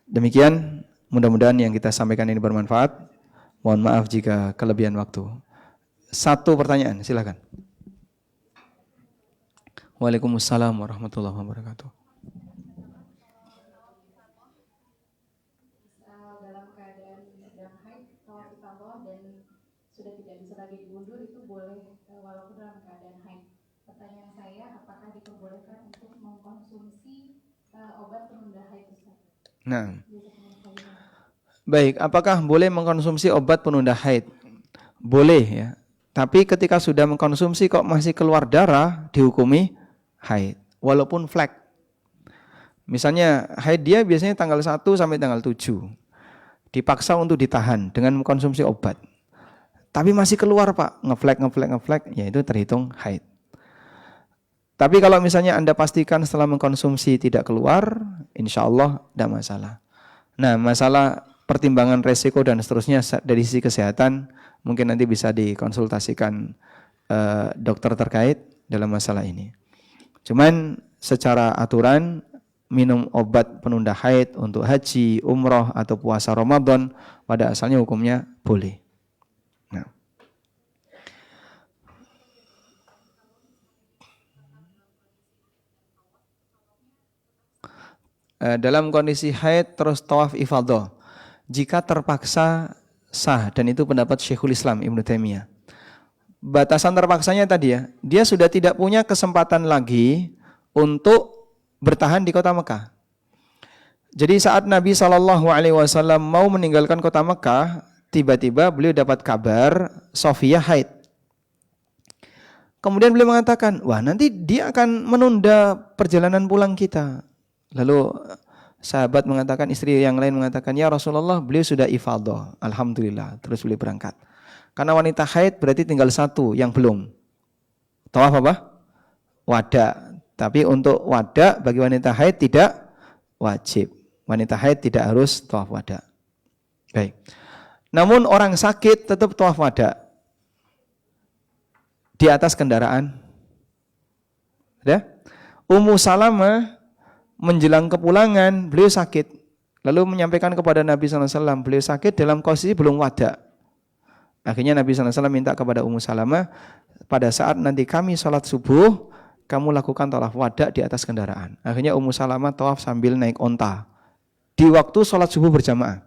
Demikian, mudah-mudahan yang kita sampaikan ini bermanfaat. Mohon maaf jika kelebihan waktu. 1 pertanyaan, silakan. Waalaikumsalam warahmatullahi wabarakatuh. Dalam keadaan sedang haid, tawaf ifadah dan sudah tidak bisa lagi diundur itu boleh walaupun dalam keadaan haid. Pertanyaan saya, apakah diperbolehkan untuk mengkonsumsi obat penunda haid, Ustaz? Nah. Baik, apakah boleh mengkonsumsi obat penunda haid? Boleh ya. Tapi ketika sudah mengkonsumsi kok masih keluar darah, dihukumi haid, walaupun flek. Misalnya haid dia biasanya tanggal 1 sampai tanggal 7. Dipaksa untuk ditahan dengan mengkonsumsi obat. Tapi masih keluar Pak, ngeflek, ya itu terhitung haid. Tapi kalau misalnya Anda pastikan setelah mengkonsumsi tidak keluar, insya Allah tidak masalah. Nah, masalah pertimbangan resiko dan seterusnya dari sisi kesehatan, mungkin nanti bisa dikonsultasikan dokter terkait dalam masalah ini. Cuman secara aturan, minum obat penunda haid untuk haji, umroh, atau puasa Ramadan, pada asalnya hukumnya boleh. Nah. Dalam kondisi haid terus tawaf ifadah, jika terpaksa sah, dan itu pendapat Syekhul Islam Ibnu Taimiyah. Batasan terpaksanya tadi ya, dia sudah tidak punya kesempatan lagi untuk bertahan di kota Mekah. Jadi saat Nabi SAW mau meninggalkan kota Mekah, tiba-tiba beliau dapat kabar Sofiyah haid. Kemudian beliau mengatakan, wah nanti dia akan menunda perjalanan pulang kita. Lalu sahabat mengatakan, istri yang lain mengatakan, ya Rasulullah, beliau sudah ifadah, alhamdulillah. Terus beliau berangkat. Karena wanita haid berarti tinggal satu yang belum. Tawaf apa? Wada. Tapi untuk wada bagi wanita haid tidak wajib. Wanita haid tidak harus tawaf wada. Baik. Namun orang sakit tetap tawaf wada. Di atas kendaraan. Ya? Ummu Salamah menjelang kepulangan, beliau sakit. Lalu menyampaikan kepada Nabi SAW, beliau sakit dalam posisi belum wada. Akhirnya Nabi SAW minta kepada Ummu Salamah, pada saat nanti kami sholat subuh, kamu lakukan tawaf wada di atas kendaraan. Akhirnya Ummu Salamah tawaf sambil naik onta. Di waktu sholat subuh berjamaah.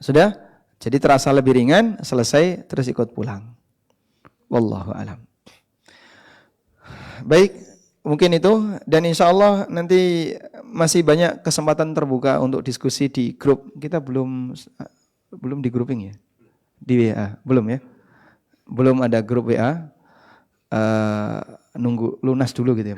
Sudah? Jadi terasa lebih ringan, selesai, terus ikut pulang. Wallahu a'lam. Baik, mungkin itu. Dan insya Allah nanti masih banyak kesempatan terbuka untuk diskusi di grup. Kita belum di grouping ya? Di WA, belum ya? Belum ada grup WA. Nunggu lunas dulu gitu ya.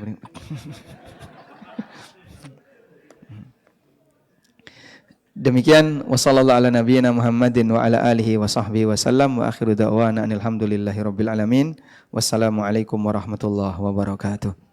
Demikian wassallallahu ala nabiyyina Muhammadin wa ala alihi wa sahbihi wasallam wa akhiru da'wana alhamdulillahi rabbil alamin. Wassalamualaikum warahmatullahi wabarakatuh.